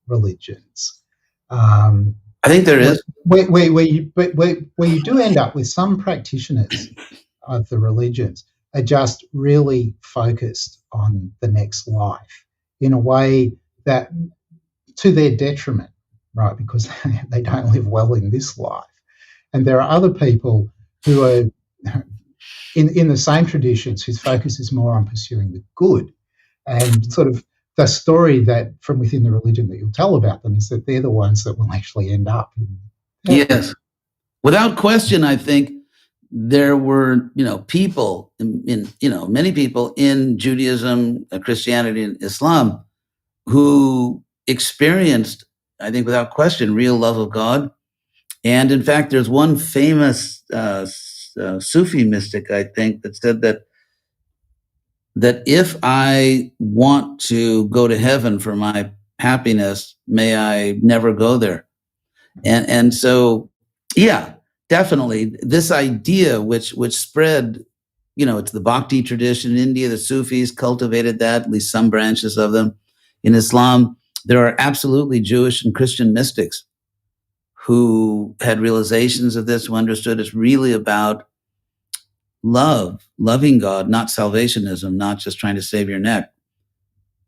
religions. I think there is. Where you do end up with some practitioners of the religions are just really focused on the next life in a way that, to their detriment, right? Because they don't live well in this life. And there are other people who are in the same traditions whose focus is more on pursuing the good. And sort of the story that from within the religion that you'll tell about them is that they're the ones that will actually end up in heaven. Yes. Without question, I think there were, people many people in Judaism, Christianity, and Islam who experienced, I think without question, real love of God. And in fact, there's one famous Sufi mystic, I think, that said that if I want to go to heaven for my happiness, may I never go there. And so, yeah, definitely this idea which spread, it's the Bhakti tradition in India. The Sufis cultivated that, at least some branches of them. In Islam, there are absolutely Jewish and Christian mystics who had realizations of this, who understood it's really about loving God, not salvationism, not just trying to save your neck.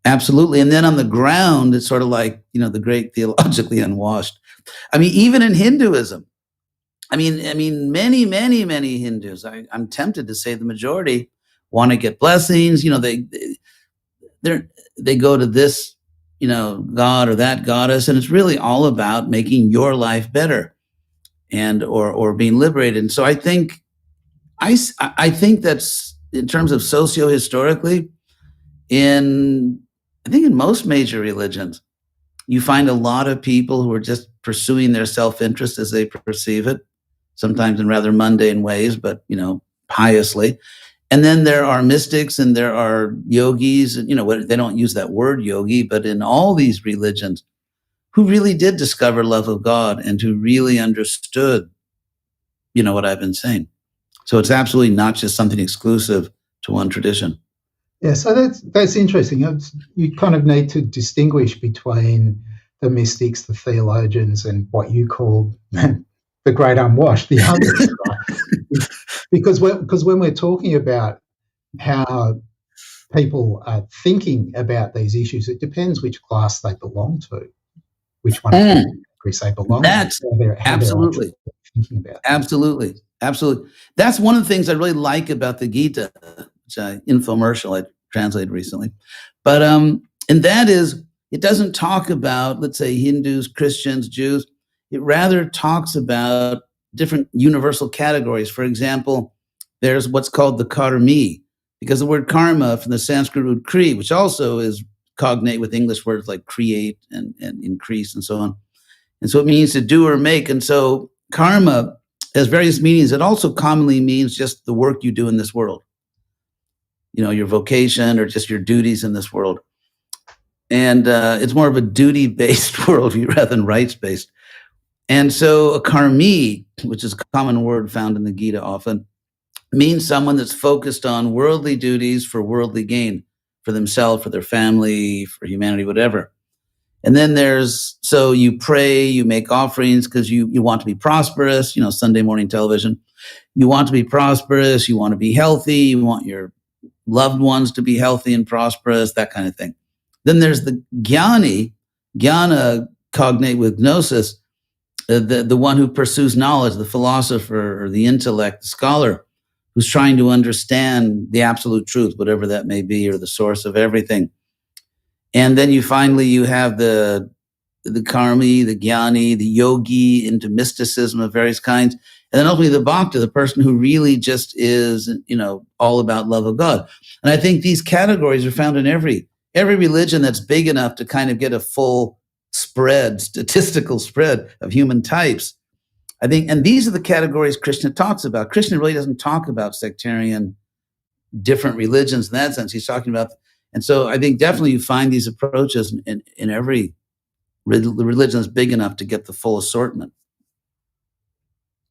Absolutely. And then on the ground, it's sort of like, the great theologically unwashed. I mean, even in Hinduism, many, many, many Hindus, I'm tempted to say the majority, want to get blessings. They go to this, God or that goddess, and it's really all about making your life better and or being liberated. And so I think that's, in terms of socio-historically, in most major religions, you find a lot of people who are just pursuing their self-interest as they perceive it, sometimes in rather mundane ways, but, piously. And then there are mystics and there are yogis, and, they don't use that word yogi, but in all these religions, who really did discover love of God and who really understood, what I've been saying. So it's absolutely not just something exclusive to one tradition. Yeah, so that's interesting. You kind of need to distinguish between the mystics, the theologians, and what you call the great unwashed, the others, right? Because when we're talking about how people are thinking about these issues, it depends which class they belong to, which one of the groups they belong to. Absolutely. Thinking about absolutely. That's one of the things I really like about the Gita, which infomercial I translated recently. But and that is, it doesn't talk about, let's say, Hindus, Christians, Jews. It rather talks about different universal categories. For example, there's what's called the karmi, because the word karma from the Sanskrit root kri, which also is cognate with English words like create and increase and so on. And so it means to do or make. And so karma has various meanings. It also commonly means just the work you do in this world, your vocation or just your duties in this world. And it's more of a duty-based worldview rather than rights-based. And so a karmi, which is a common word found in the Gita often, means someone that's focused on worldly duties for worldly gain, for themselves, for their family, for humanity, whatever. And then so you pray, you make offerings because you want to be prosperous, Sunday morning television. You want to be prosperous, you want to be healthy, you want your loved ones to be healthy and prosperous, that kind of thing. Then there's the jnana cognate with gnosis, the one who pursues knowledge, the philosopher or the intellect, the scholar, who's trying to understand the absolute truth, whatever that may be, or the source of everything. And then you have the karmi, the jnani, the yogi into mysticism of various kinds. And then ultimately the bhakta, the person who really just is, all about love of God. And I think these categories are found in every religion that's big enough to kind of get a full statistical spread of human types. I think, and these are the categories Krishna talks about. Krishna really doesn't talk about sectarian, different religions in that sense. He's talking about, and so I think definitely you find these approaches in every religion is big enough to get the full assortment.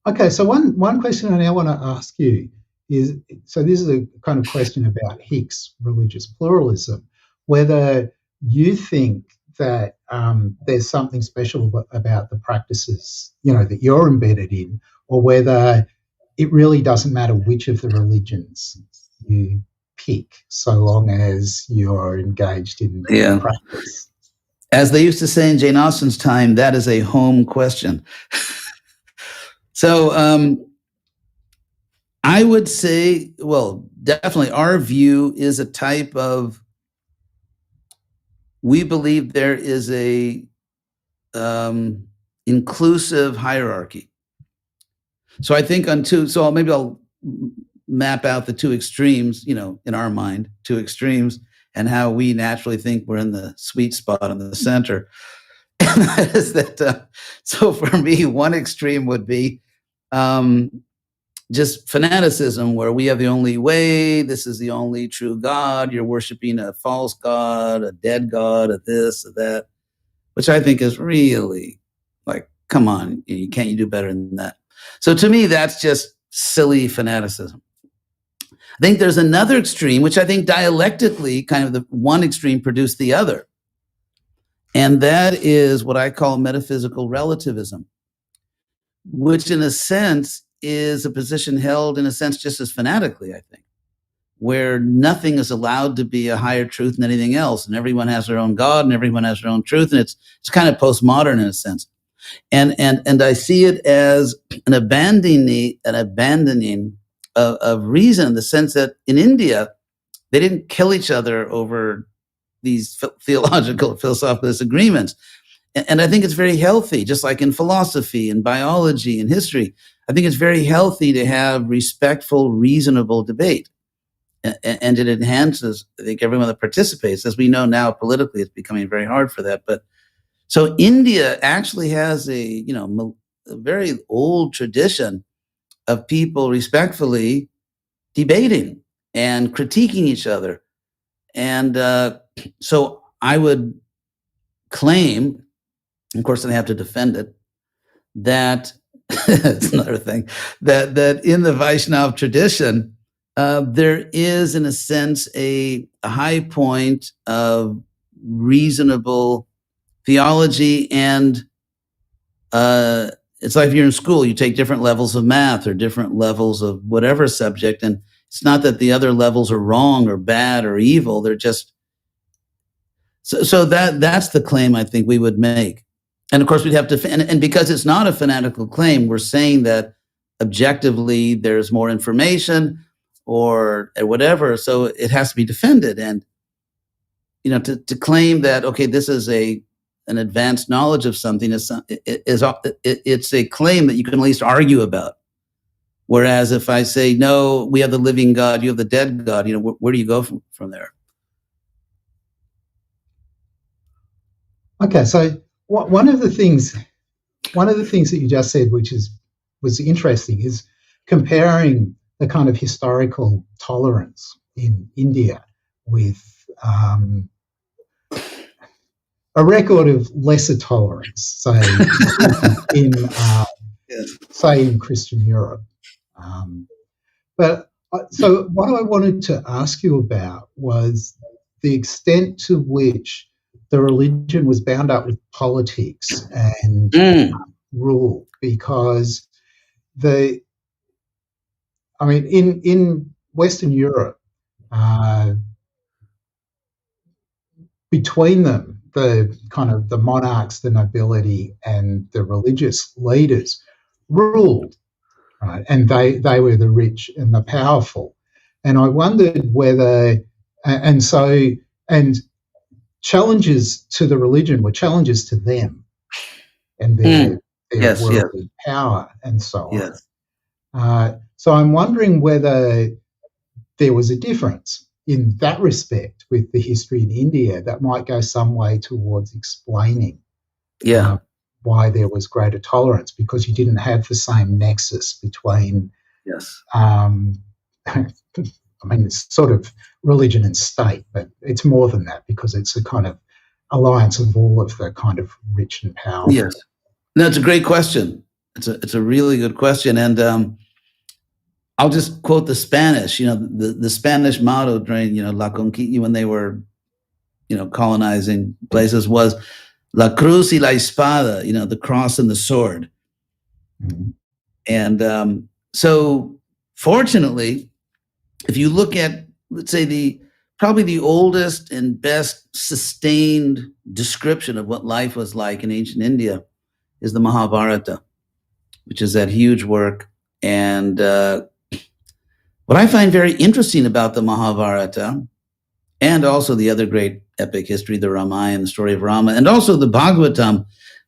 Okay, so one question I now want to ask you is, so this is a kind of question about Hicks religious pluralism, whether you think that there's something special about the practices, that you're embedded in, or whether it really doesn't matter which of the religions you pick, so long as you're engaged in practice. As they used to say in Jane Austen's time, that is a home question. So I would say, well, definitely our view is a type of, we believe there is a inclusive hierarchy. So I think maybe I'll map out the two extremes, in our mind, two extremes, and how we naturally think we're in the sweet spot in the center. And that is that, so for me, one extreme would be just fanaticism, where we have the only way, this is the only true God, you're worshiping a false God, a dead God, a this, a that, which I think is really like, come on, can't you do better than that? So to me, that's just silly fanaticism. I think there's another extreme, which I think dialectically, kind of the one extreme produced the other. And that is what I call metaphysical relativism, which in a sense is a position held in a sense just as fanatically, I think, where nothing is allowed to be a higher truth than anything else. And everyone has their own God and everyone has their own truth. And it's kind of postmodern in a sense. And I see it as an abandoning of reason, in the sense that in India, they didn't kill each other over these theological, philosophical disagreements. And I think it's very healthy, just like in philosophy and biology and history. I think it's very healthy to have respectful, reasonable debate. And it enhances, I think, everyone that participates. As we know now, politically, it's becoming very hard for that. But so India actually has a very old tradition of people respectfully debating and critiquing each other. And so I would claim, of course, I have to defend it, that it's another thing, that in the Vaishnava tradition, there is, in a sense, a high point of reasonable theology. And it's like if you're in school, you take different levels of math or different levels of whatever subject. And it's not that the other levels are wrong or bad or evil. They're just, so that's the claim I think we would make. And of course, we'd have to, and because it's not a fanatical claim, we're saying that objectively there's more information or whatever, so it has to be defended. And to claim that, okay, this is an advanced knowledge of something, it's a claim that you can at least argue about. Whereas if I say, no, we have the living God, you have the dead God, where do you go from there? Okay, so one of the things that you just said, which was interesting, is comparing the kind of historical tolerance in India with a record of lesser tolerance, say in Christian Europe. But so what I wanted to ask you about was the extent to which the religion was bound up with politics and rule, because in Western Europe, between them, the kind of the monarchs, the nobility, and the religious leaders ruled, right? And they were the rich and the powerful. And I wondered whether, and challenges to the religion were challenges to them and their worldly power and so on. Yes. So I'm wondering whether there was a difference in that respect with the history in India that might go some way towards explaining why there was greater tolerance, because you didn't have the same nexus between it's sort of religion and state, but it's more than that, because it's a kind of alliance of all of the kind of rich and powerful? Yes. No, it's a great question. It's a really good question. And I'll just quote the Spanish, the Spanish motto during, La Conquista, when they were, colonizing places, was La Cruz y la Espada, the cross and the sword. Mm-hmm. And so fortunately, if you look at, let's say, probably the oldest and best sustained description of what life was like in ancient India is the Mahabharata, which is that huge work. And what I find very interesting about the Mahabharata, and also the other great epic history, the Ramayana, the story of Rama, and also the Bhagavatam,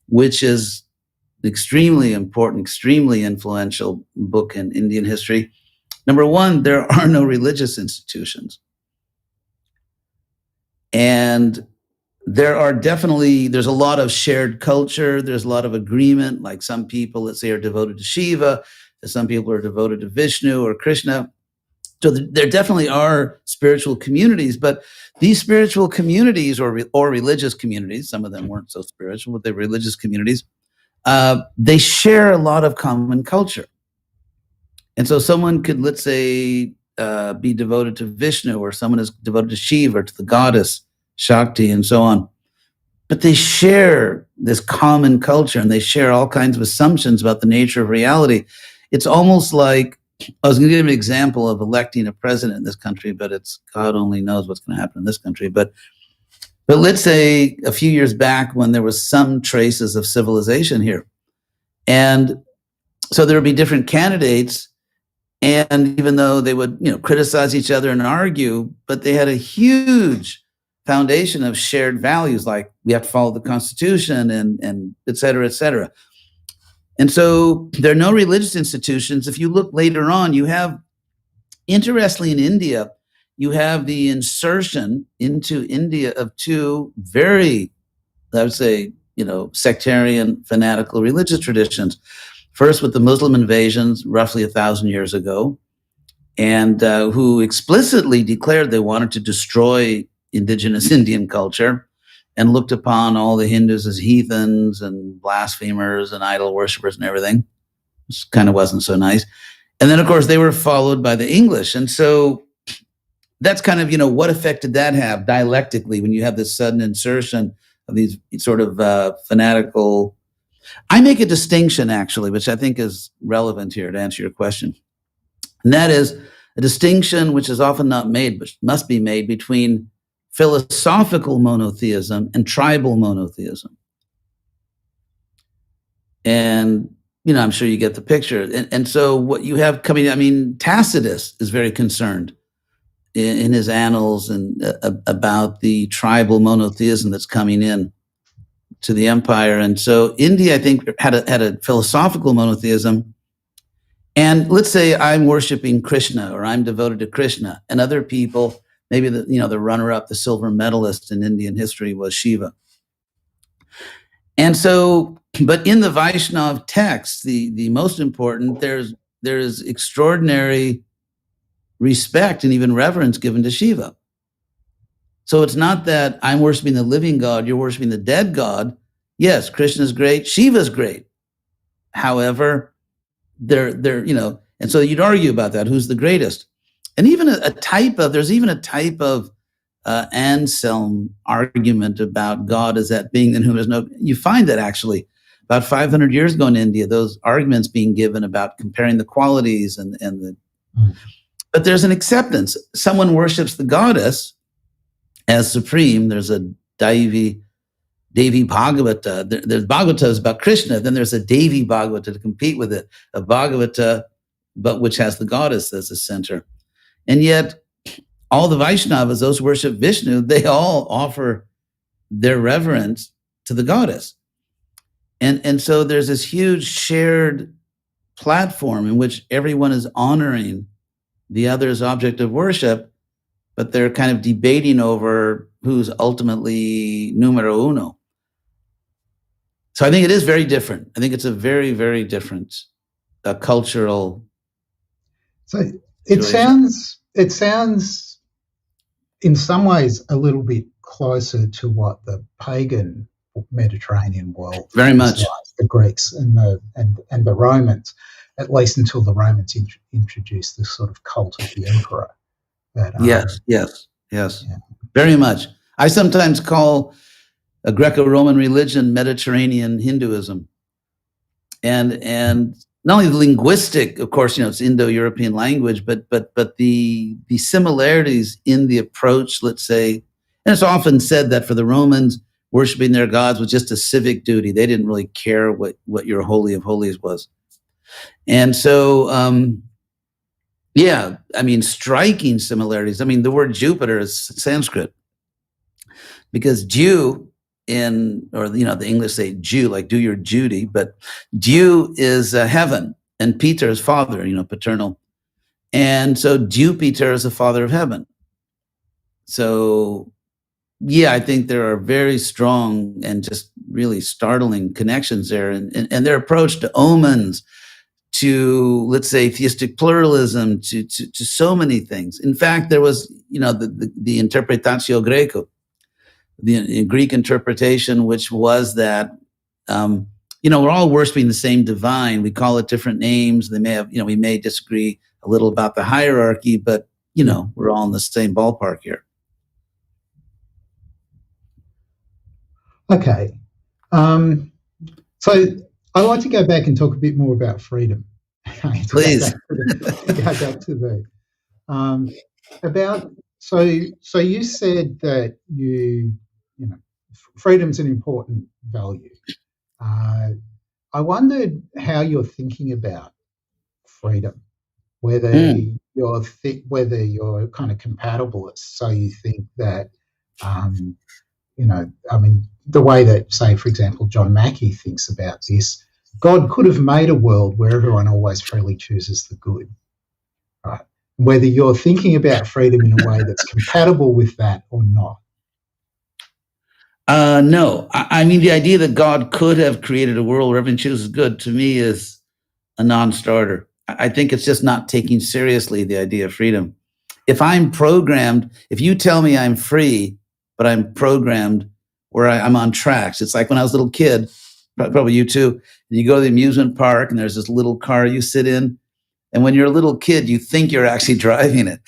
which is extremely important, extremely influential book in Indian history. Number one, there are no religious institutions. And there's a lot of shared culture. There's a lot of agreement, like some people, let's say, are devoted to Shiva, and some people are devoted to Vishnu or Krishna. So there definitely are spiritual communities, but these spiritual communities or religious communities, some of them weren't so spiritual, but they're religious communities, they share a lot of common culture. And so someone could, let's say, be devoted to Vishnu, or someone is devoted to Shiva, or to the goddess Shakti, and so on. But they share this common culture, and they share all kinds of assumptions about the nature of reality. It's almost like, I was going to give an example of electing a president in this country, but it's God only knows what's going to happen in this country. But let's say a few years back, when there was some traces of civilization here, and so there would be different candidates, and even though they would, criticize each other and argue, but they had a huge foundation of shared values, like we have to follow the Constitution and et cetera, et cetera. And so there are no religious institutions. If you look later on, you have, interestingly, in India, you have the insertion into India of two very, I would say, sectarian, fanatical religious traditions. First, with the Muslim invasions roughly 1,000 years ago, and who explicitly declared they wanted to destroy indigenous Indian culture and looked upon all the Hindus as heathens and blasphemers and idol worshippers and everything, which kind of wasn't so nice. And then, of course, they were followed by the English. And so that's kind of, what effect did that have dialectically when you have this sudden insertion of these sort of fanatical... I make a distinction, actually, which I think is relevant here to answer your question. And that is a distinction which is often not made, but must be made, between philosophical monotheism and tribal monotheism. And, I'm sure you get the picture. And so what you have coming, Tacitus is very concerned in his annals and about the tribal monotheism that's coming in to the empire. And so India, I think, had a philosophical monotheism. And let's say I'm worshiping Krishna, or I'm devoted to Krishna, and other people, maybe the runner-up, the silver medalist in Indian history was Shiva. And so, but in the Vaishnav texts, the most important, there's extraordinary respect and even reverence given to Shiva. So it's not that I'm worshiping the living God, you're worshiping the dead God. Yes, Krishna's great, Shiva's great. However, they're and so you'd argue about that, who's the greatest. And even there's even a type of Anselm argument about God as that being in whom there's no, you find that actually about 500 years ago in India, those arguments being given about comparing the qualities and the, but there's an acceptance. Someone worships the goddess as supreme. There's a Devi Bhagavata. There's Bhagavatas about Krishna. Then there's a Devi Bhagavata to compete with it, a Bhagavata, but which has the goddess as the center. And yet, all the Vaishnavas, those who worship Vishnu, they all offer their reverence to the goddess. And so there's this huge shared platform in which everyone is honoring the other's object of worship, but they're kind of debating over who's ultimately numero uno. So I think it is very different. I think it's a very, very different cultural. So it sounds in some ways a little bit closer to what the pagan Mediterranean world Very much. was like, the Greeks and the Romans, at least until the Romans introduced this sort of cult of the emperor. That, yes. Yeah. Very much. I sometimes call a Greco-Roman religion Mediterranean Hinduism. And not only the linguistic, of course, it's Indo-European language, but the similarities in the approach, let's say, and it's often said that for the Romans, worshiping their gods was just a civic duty. They didn't really care what your Holy of Holies was. And so, striking similarities. The word Jupiter is Sanskrit, because Jew the English say Jew, like do your duty, but Jew is heaven, and Peter is father, paternal. And so Jupiter is the father of heaven. So, I think there are very strong and just really startling connections there. And their approach to omens, to, let's say, theistic pluralism, to so many things. In fact, there was, the Interpretatio Greco, the Greek interpretation, which was that, we're all worshiping the same divine. We call it different names. They may have, we may disagree a little about the hierarchy, but, we're all in the same ballpark here. Okay. So I'd like to go back and talk a bit more about freedom. Please. Go back to the so you said that freedom's an important value. I wondered how you're thinking about freedom, whether you're kind of compatibilist, so you think that the way that, say, for example, John Mackey thinks about this, God could have made a world where everyone always freely chooses the good, right? Whether you're thinking about freedom in a way that's compatible with that or not. No. The idea that God could have created a world where everyone chooses good, to me, is a non-starter. I think it's just not taking seriously the idea of freedom. If I'm programmed, if you tell me I'm free, but I'm programmed where I'm on tracks, it's like when I was a little kid, probably you too, and you go to the amusement park and there's this little car you sit in, and when you're a little kid, you think you're actually driving it,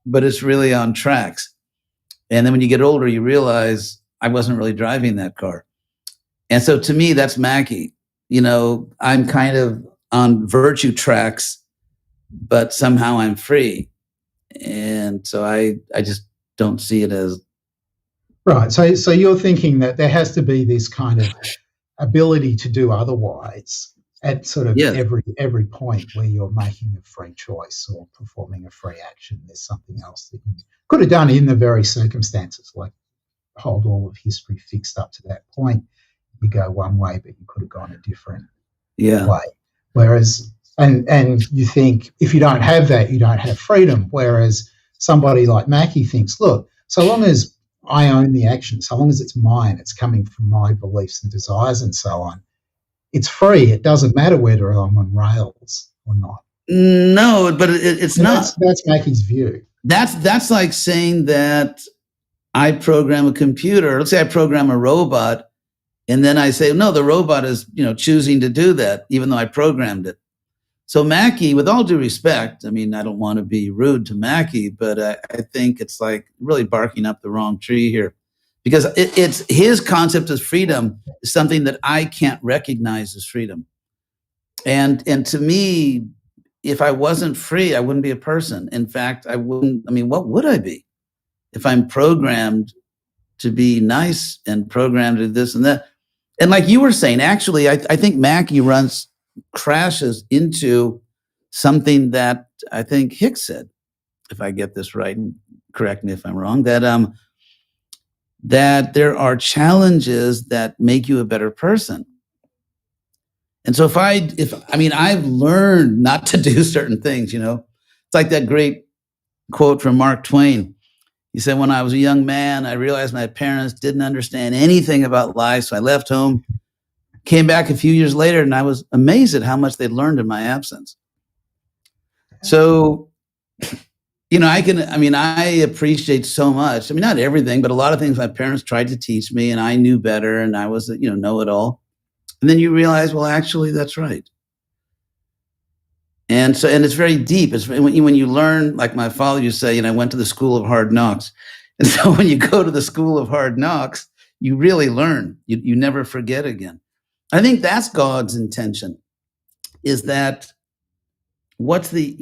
but it's really on tracks. And then when you get older, you realize I wasn't really driving that car. And so to me, that's Mackey. I'm kind of on virtue tracks, but somehow I'm free. And so I just don't see it as... Right. So you're thinking that there has to be this kind of ability to do otherwise at sort of every point where you're making a free choice or performing a free action. There's something else that you could have done in the very circumstances, like hold all of history fixed up to that point. You go one way, but you could have gone a different way. Whereas, and you think if you don't have that, you don't have freedom. Whereas somebody like Mackey thinks, look, so long as I own the action, so long as it's mine, it's coming from my beliefs and desires and so on, it's free. It doesn't matter whether I'm on rails or not. No, but it's not. That's Mackey's view. That's like saying that I program a computer. Let's say I program a robot, and then I say, no, the robot is, choosing to do that, even though I programmed it. So Mackey, with all due respect, I don't want to be rude to Mackey, but I think it's like really barking up the wrong tree here, because it's his concept of freedom is something that I can't recognize as freedom. And to me, if I wasn't free, I wouldn't be a person. In fact, I wouldn't. What would I be if I'm programmed to be nice and programmed to do this and that? And like you were saying, actually, I think Mackey crashes into something that I think Hicks said, if I get this right, and correct me if I'm wrong, that there are challenges that make you a better person. And so I've learned not to do certain things, It's like that great quote from Mark Twain. He said, when I was a young man, I realized my parents didn't understand anything about life, so I left home, came back a few years later, and I was amazed at how much they'd learned in my absence. So I appreciate so much. Not everything, but a lot of things my parents tried to teach me, and I knew better, and I was, know-it-all. And then you realize, well, actually, that's right. And it's very deep. It's when you learn, like my father used to say, I went to the school of hard knocks. And so when you go to the school of hard knocks, you really learn. You never forget again. I think that's God's intention, is that what's the,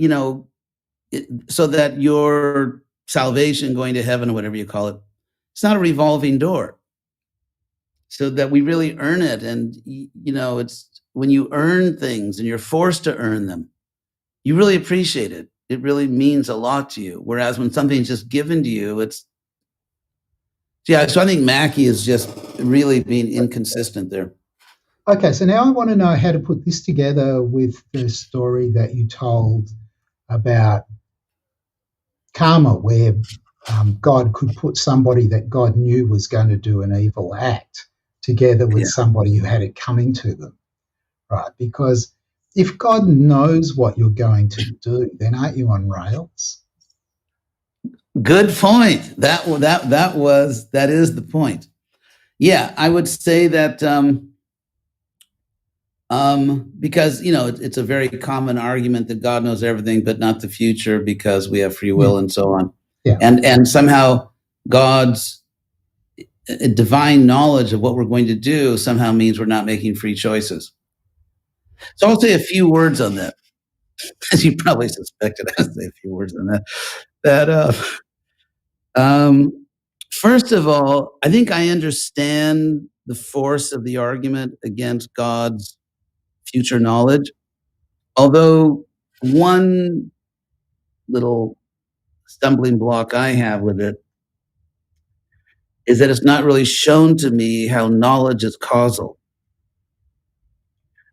so that your salvation, going to heaven, or whatever you call it, it's not a revolving door. So that we really earn it. And, it's when you earn things and you're forced to earn them, you really appreciate it. It really means a lot to you. Whereas when something's just given to you, so I think Mackie is just really being inconsistent there. Okay, so now I want to know how to put this together with the story that you told about karma, where God could put somebody that God knew was going to do an evil act together with somebody who had it coming to them, right? Because if God knows what you're going to do, then aren't you on rails? Good point. That is the point. Yeah, I would say that because it's a very common argument that God knows everything but not the future, because we have free will and so on. Yeah. And somehow God's divine knowledge of what we're going to do somehow means we're not making free choices. So I'll say a few words on that. As you probably suspected, I'll say a few words on that. First of all, I think I understand the force of the argument against God's future knowledge. Although one little stumbling block I have with it is that it's not really shown to me how knowledge is causal.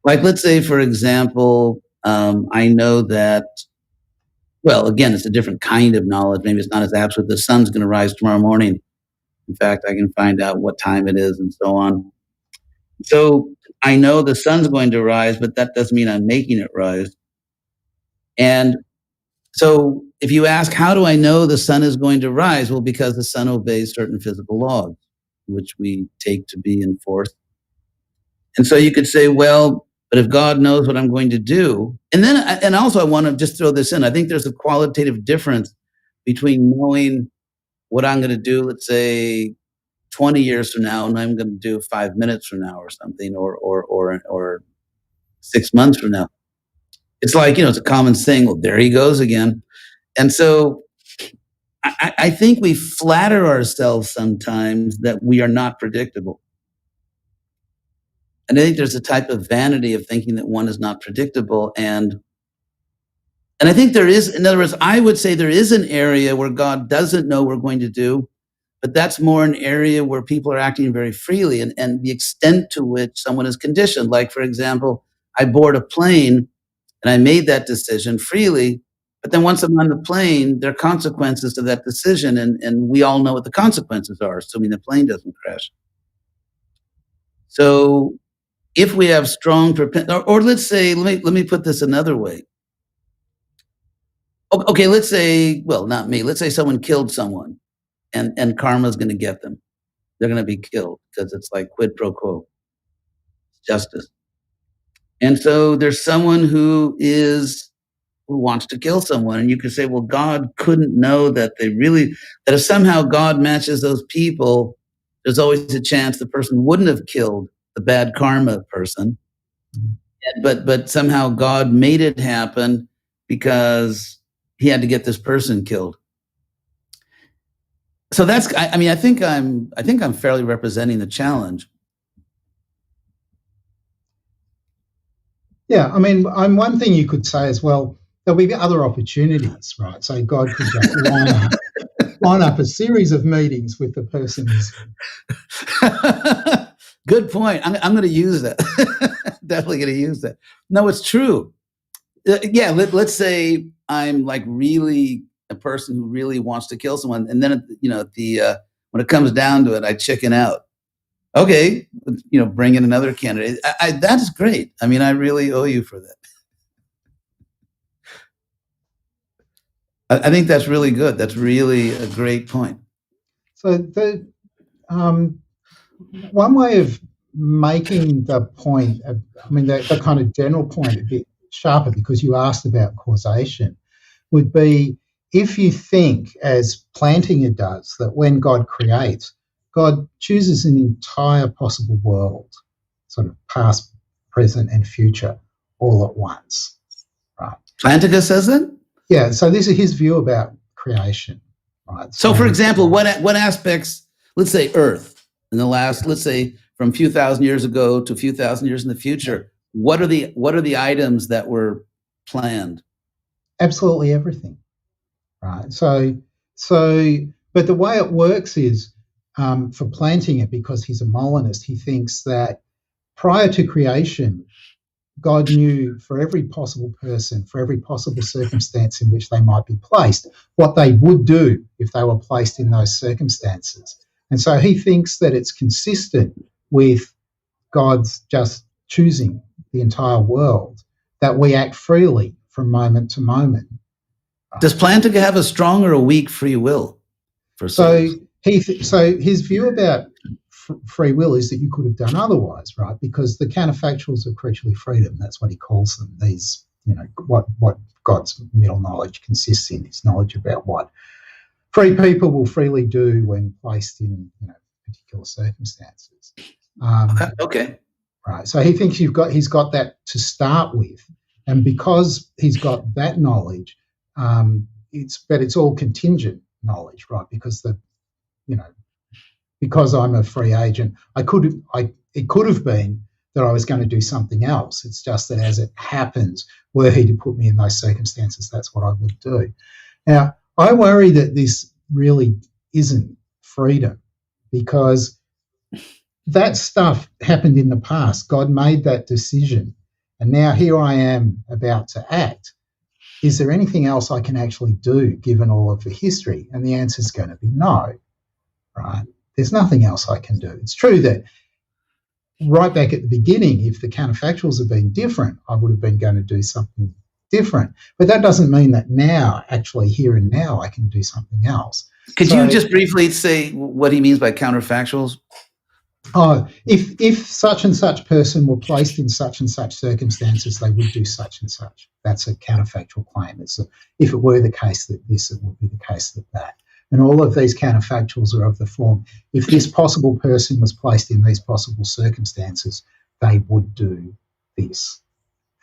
Like, let's say, for example, I know that, well, again, it's a different kind of knowledge. Maybe it's not as absolute. The sun's going to rise tomorrow morning. In fact, I can find out what time it is and so on. So I know the sun's going to rise, but that doesn't mean I'm making it rise. And so if you ask, how do I know the sun is going to rise? Well, because the sun obeys certain physical laws, which we take to be in force. And so you could say, well, but if God knows what I'm going to do, and also I want to just throw this in. I think there's a qualitative difference between knowing what I'm going to do, let's say 20 years from now, and I'm going to do 5 minutes from now or something, or 6 months from now. It's like, it's a common saying, well, there he goes again. And so I think we flatter ourselves sometimes that we are not predictable. And I think there's a type of vanity of thinking that one is not predictable. And I think there is, in other words, I would say there is an area where God doesn't know what we're going to do, but that's more an area where people are acting very freely, and the extent to which someone is conditioned. Like, for example, I board a plane and I made that decision freely, but then once I'm on the plane, there are consequences to that decision, and we all know what the consequences are, assuming the plane doesn't crash. So if we have strong or let's say, let me put this another way. Okay, let's say, well, not me. Let's say someone killed someone, and karma is going to get them. They're going to be killed because it's like quid pro quo, justice. And so there's someone who wants to kill someone, and you could say, well, God couldn't know that that if somehow God matches those people, there's always a chance the person wouldn't have killed the bad karma person. But somehow God made it happen because he had to get this person killed. So that's, I think I'm fairly representing the challenge. Yeah, one thing you could say as well, there'll be other opportunities, right? So God could just line up a series of meetings with the persons. Good point. I'm going to use that. Definitely going to use that. No, it's true. Yeah, let's say I'm like really a person who really wants to kill someone, and then when it comes down to it, I chicken out. Okay, bring in another candidate. That's great. I really owe you for that. I think that's really good. That's really a great point. So the one way of making the point, the kind of general point a bit sharper, because you asked about causation, would be if you think, as Plantinga does, that when God creates, God chooses an entire possible world, sort of past, present, and future, all at once. Right. Plantinga says that? Yeah, so this is his view about creation. Right. So for example, what aspects, let's say Earth, in the last, let's say from a few thousand years ago to a few thousand years in the future, what are the items that were planned? Absolutely everything. Right. So, but the way it works is, for Plantinga, because he's a Molinist, he thinks that prior to creation, God knew for every possible person, for every possible circumstance in which they might be placed, what they would do if they were placed in those circumstances. And so he thinks that it's consistent with God's just choosing the entire world, that we act freely from moment to moment. Does Plantinga have a strong or a weak free will? So his view about free will is that you could have done otherwise, right? Because the counterfactuals of creaturely freedom, that's what he calls them. These, what God's middle knowledge consists in, his knowledge about what free people will freely do when placed in particular circumstances. Okay. Right. So he thinks he's got that to start with, and because he's got that knowledge, it's all contingent knowledge, right? Because because I'm a free agent, it could have been that I was going to do something else. It's just that as it happens, were he to put me in those circumstances, that's what I would do. Now, I worry that this really isn't freedom, because that stuff happened in the past. God made that decision, and now here I am about to act. Is there anything else I can actually do given all of the history? And the answer is going to be no, right? There's nothing else I can do. It's true that right back at the beginning, if the counterfactuals had been different, I would have been going to do something different. But that doesn't mean that now, actually here and now, I can do something else. Could you just briefly say what he means by counterfactuals? Oh, if such and such person were placed in such and such circumstances, they would do such and such. That's a counterfactual claim. If it were the case that this, it would be the case that that. And all of these counterfactuals are of the form, if this possible person was placed in these possible circumstances, they would do this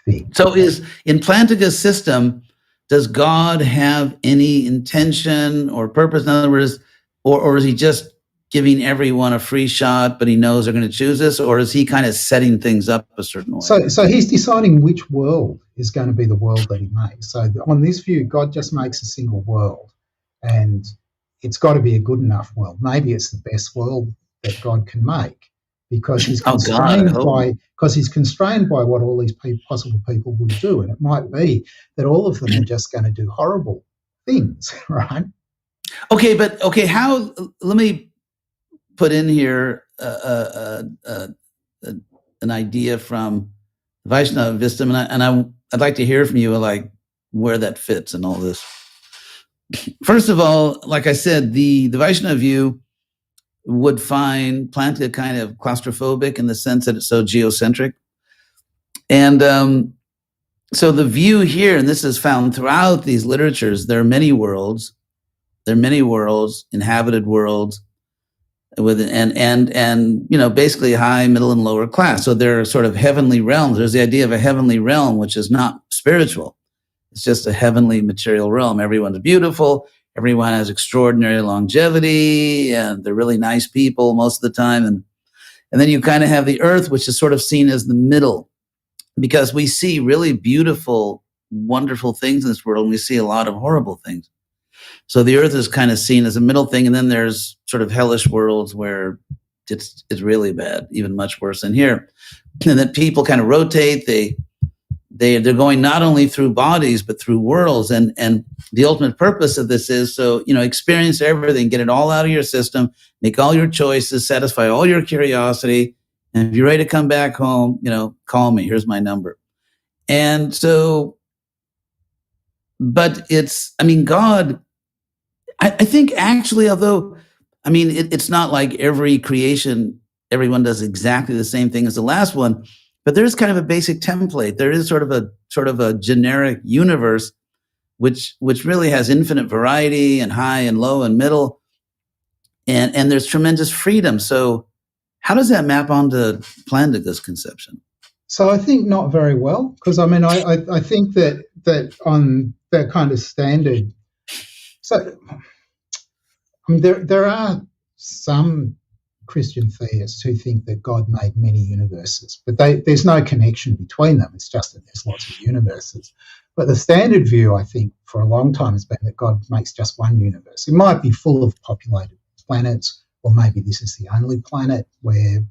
thing. So in Plantinga's system, does God have any intention or purpose? In other words, or is he just giving everyone a free shot, but he knows they're going to choose this? Or is he kind of setting things up a certain way? So he's deciding which world is going to be the world that he makes. So on this view, God just makes a single world, and it's got to be a good enough world. Maybe it's the best world that God can make, because he's constrained by what all these possible people would do. And it might be that all of them are just going to do horrible things, right? Okay, how, let me put in here an idea from Vaishnava wisdom, and I'd like to hear from you, like where that fits in all this. First of all, like I said, the Vaishnava view would find Plantinga kind of claustrophobic in the sense that it's so geocentric. And so the view here, and this is found throughout these literatures, there are many worlds, inhabited worlds, and basically high, middle, and lower class. So there are sort of heavenly realms. There's the idea of a heavenly realm, which is not spiritual. It's just a heavenly material realm. Everyone's beautiful. Everyone has extraordinary longevity, and they're really nice people most of the time. And then you kind of have the earth, which is sort of seen as the middle, because we see really beautiful, wonderful things in this world, and we see a lot of horrible things. So the earth is kind of seen as a middle thing, and then there's sort of hellish worlds where it's really bad, even much worse than here. And then people kind of rotate. They're going not only through bodies, but through worlds. And the ultimate purpose of this is, so, experience everything, get it all out of your system, make all your choices, satisfy all your curiosity. And if you're ready to come back home, call me. Here's my number. And so but God, I think actually, although, it's not like every creation, everyone does exactly the same thing as the last one, but there's kind of a basic template. There is sort of a generic universe, which really has infinite variety and high and low and middle, and there's tremendous freedom. So how does that map onto Plantinga's conception? So I think not very well, because I think that on that kind of standard. So there are some Christian theists who think that God made many universes, but there's no connection between them. It's just that there's lots of universes. But the standard view, I think, for a long time has been that God makes just one universe. It might be full of populated planets, or maybe this is the only planet where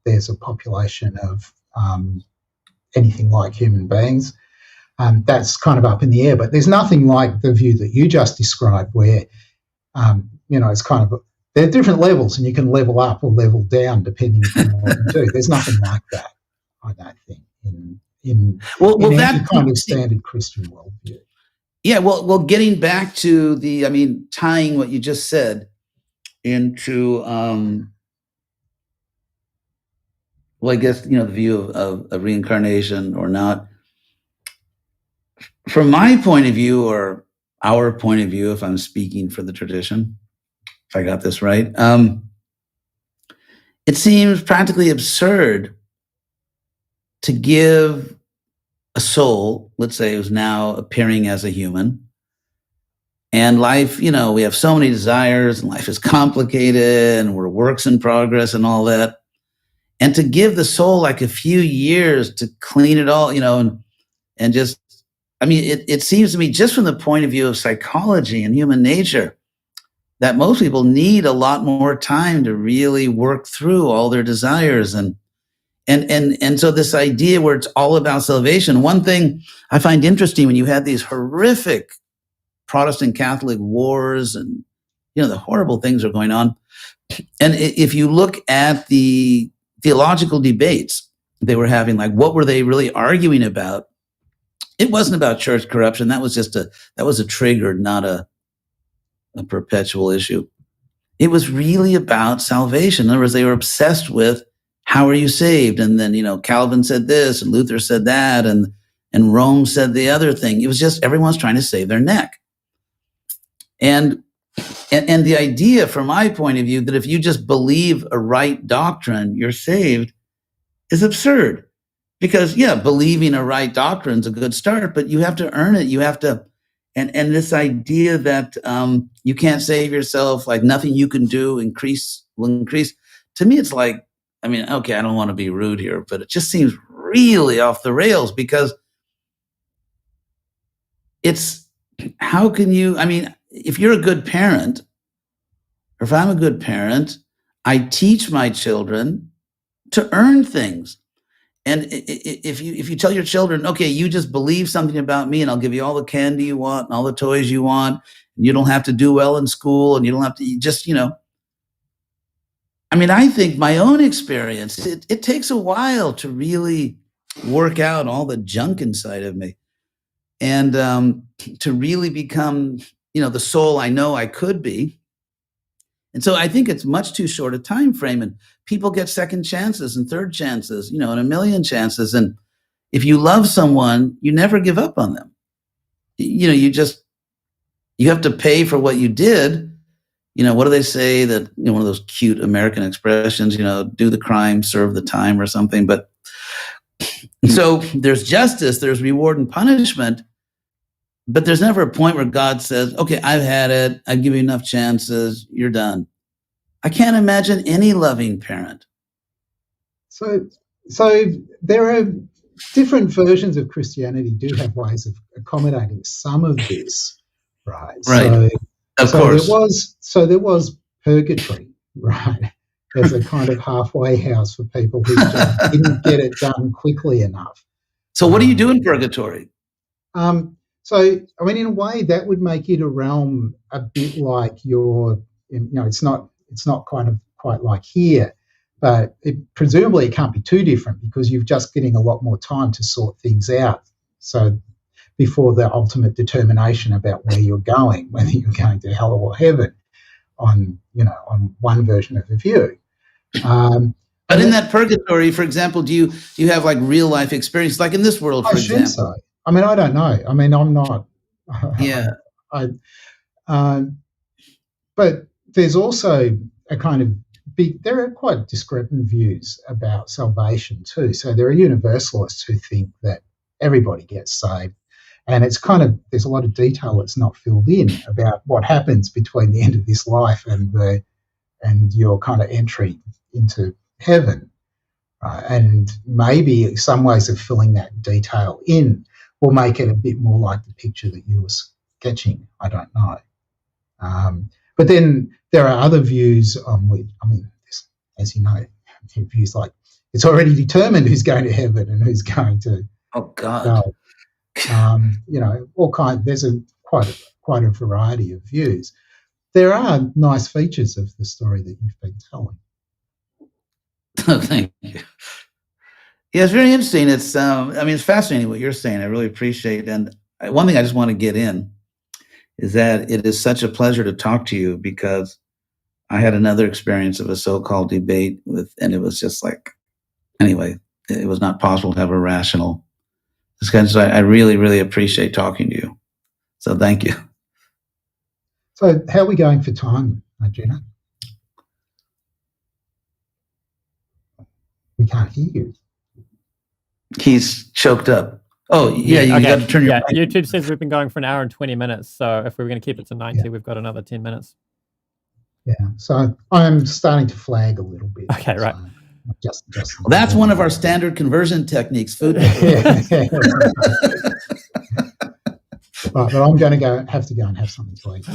there's a population of anything like human beings. That's kind of up in the air, but there's nothing like the view that you just described where, it's kind of, there are different levels and you can level up or level down depending on what you do. There's nothing like that, I don't think, in any kind of standard Christian worldview. Yeah, well, getting back to tying what you just said into, I guess, the view of reincarnation or not. From my point of view, or our point of view, if I'm speaking for the tradition, if I got this right, it seems practically absurd to give a soul, let's say, who's now appearing as a human, and life, we have so many desires, and life is complicated, and we're works in progress and all that, and to give the soul like a few years to clean it all, and just, it seems to me, just from the point of view of psychology and human nature, that most people need a lot more time to really work through all their desires. And so this idea where it's all about salvation, one thing I find interesting when you had these horrific Protestant Catholic wars and, the horrible things are going on. And if you look at the theological debates they were having, like what were they really arguing about? It wasn't about church corruption. That was a trigger, not a perpetual issue. It was really about salvation. In other words, they were obsessed with how are you saved? And then, Calvin said this and Luther said that and Rome said the other thing. It was just everyone's trying to save their neck. And the idea, from my point of view, that if you just believe a right doctrine, you're saved, is absurd. Because, believing a right doctrine is a good start, but you have to earn it. You have to, and this idea that you can't save yourself, like nothing you can do will increase. To me, it's like, okay, I don't want to be rude here, but it just seems really off the rails, because it's, how can you, if you're a good parent, or if I'm a good parent, I teach my children to earn things. And if you tell your children, okay, you just believe something about me and I'll give you all the candy you want and all the toys you want, and you don't have to do well in school and you don't have to just, I think my own experience, it takes a while to really work out all the junk inside of me and to really become, the soul I know I could be. And so I think it's much too short a time frame, and people get second chances and third chances, and a million chances. And if you love someone, you never give up on them. You have to pay for what you did. What do they say that, one of those cute American expressions, do the crime, serve the time or something. But so there's justice, there's reward and punishment, but there's never a point where God says, okay, I've had it. I've given you enough chances. You're done. I can't imagine any loving parent. So there are different versions of Christianity do have ways of accommodating some of this, right? Right. Of course. There was purgatory, right, as a kind of halfway house for people who just didn't get it done quickly enough. So what do you do in purgatory? So, in a way, that would make it a realm a bit like it's not quite like here, but presumably it can't be too different because you're just getting a lot more time to sort things out. So, before the ultimate determination about where you're going, whether you're going to hell or heaven, on one version of the view. But in that purgatory, for example, do you have like real life experience, like in this world, for example? I assume so. I mean, I don't know. I mean, I'm not. Yeah. But there's also a kind of there are quite discrepant views about salvation too. So there are universalists who think that everybody gets saved. And it's kind of, there's a lot of detail that's not filled in about what happens between the end of this life and your kind of entry into heaven. And maybe some ways of filling that detail in will make it a bit more like the picture that you were sketching. I don't know. But then there are other views on which, I mean, as you know, views like it's already determined who's going to heaven and who's going to oh God. hell. All kind. There's quite a variety of views. There are nice features of the story that you've been telling. Oh, thank you. Yeah, it's very interesting. It's it's fascinating what you're saying. I really appreciate it. And one thing I just want to get in is that it is such a pleasure to talk to you, because I had another experience of a so-called debate and it was just like, anyway, it was not possible to have a rational discussion. So I really, really appreciate talking to you. So thank you. So how are we going for time, Gina? We can't hear you. He's choked up. Oh, yeah, you got to turn your mic. YouTube says we've been going for an hour and 20 minutes. So if we were going to keep it to 90, we've got another 10 minutes. Yeah, so I'm starting to flag a little bit. Okay, right. So just that's one of our standard conversion techniques, food. But I'm going to have to go and have something to eat.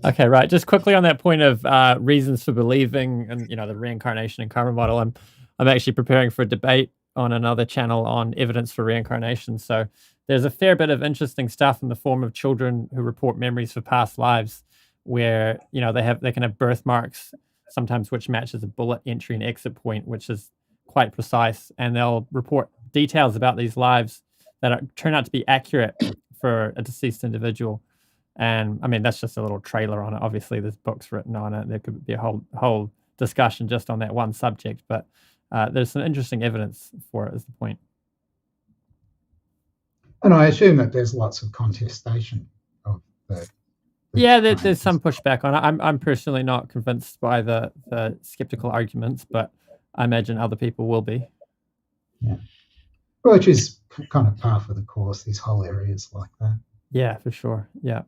Okay, right. Just quickly on that point of reasons for believing and the reincarnation and karma model, I'm actually preparing for a debate on another channel on evidence for reincarnation. So there's a fair bit of interesting stuff in the form of children who report memories for past lives, where they can have birthmarks sometimes which matches a bullet entry and exit point, which is quite precise, and they'll report details about these lives that turn out to be accurate for a deceased individual. And I mean, that's just a little trailer on it. Obviously there's books written on it. There could be a whole discussion just on that one subject, but there's some interesting evidence for it, is the point. And I assume that there's lots of contestation of the there's some pushback on it. I'm personally not convinced by the skeptical arguments, but I imagine other people will be. Yeah, which is kind of par for the course, these whole areas like that. Yeah, for sure. Yeah.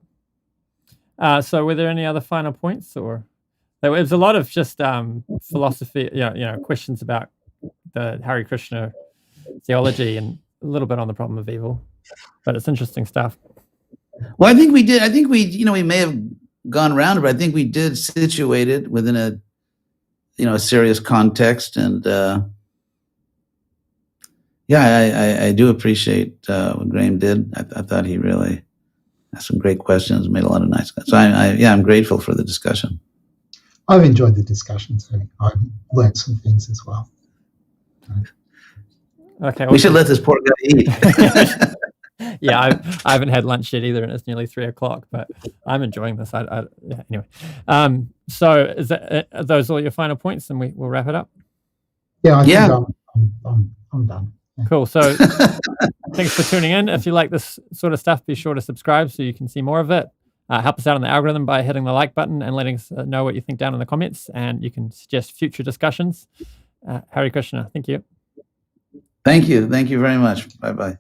So were there any other final points, or there was a lot of just philosophy, questions about the Hare Krishna theology and a little bit on the problem of evil, but it's interesting stuff. Well, I think we did. I think we may have gone around it, but I think we did situate it within a serious context. And I do appreciate what Graham did. I thought he really asked some great questions, made a lot of nice. So I'm grateful for the discussion. I've enjoyed the discussion too. I've learned some things as well. Okay, we should let this poor guy eat. Yeah, I haven't had lunch yet either, and it's nearly 3:00. But I'm enjoying this. Anyway. So are those all your final points, and we'll wrap it up? Yeah, I think I'm done. Yeah. Cool. So thanks for tuning in. If you like this sort of stuff, be sure to subscribe so you can see more of it. Help us out on the algorithm by hitting the like button and letting us know what you think down in the comments, and you can suggest future discussions. Hare Krishna. Thank you. Thank you. Thank you very much. Bye-bye.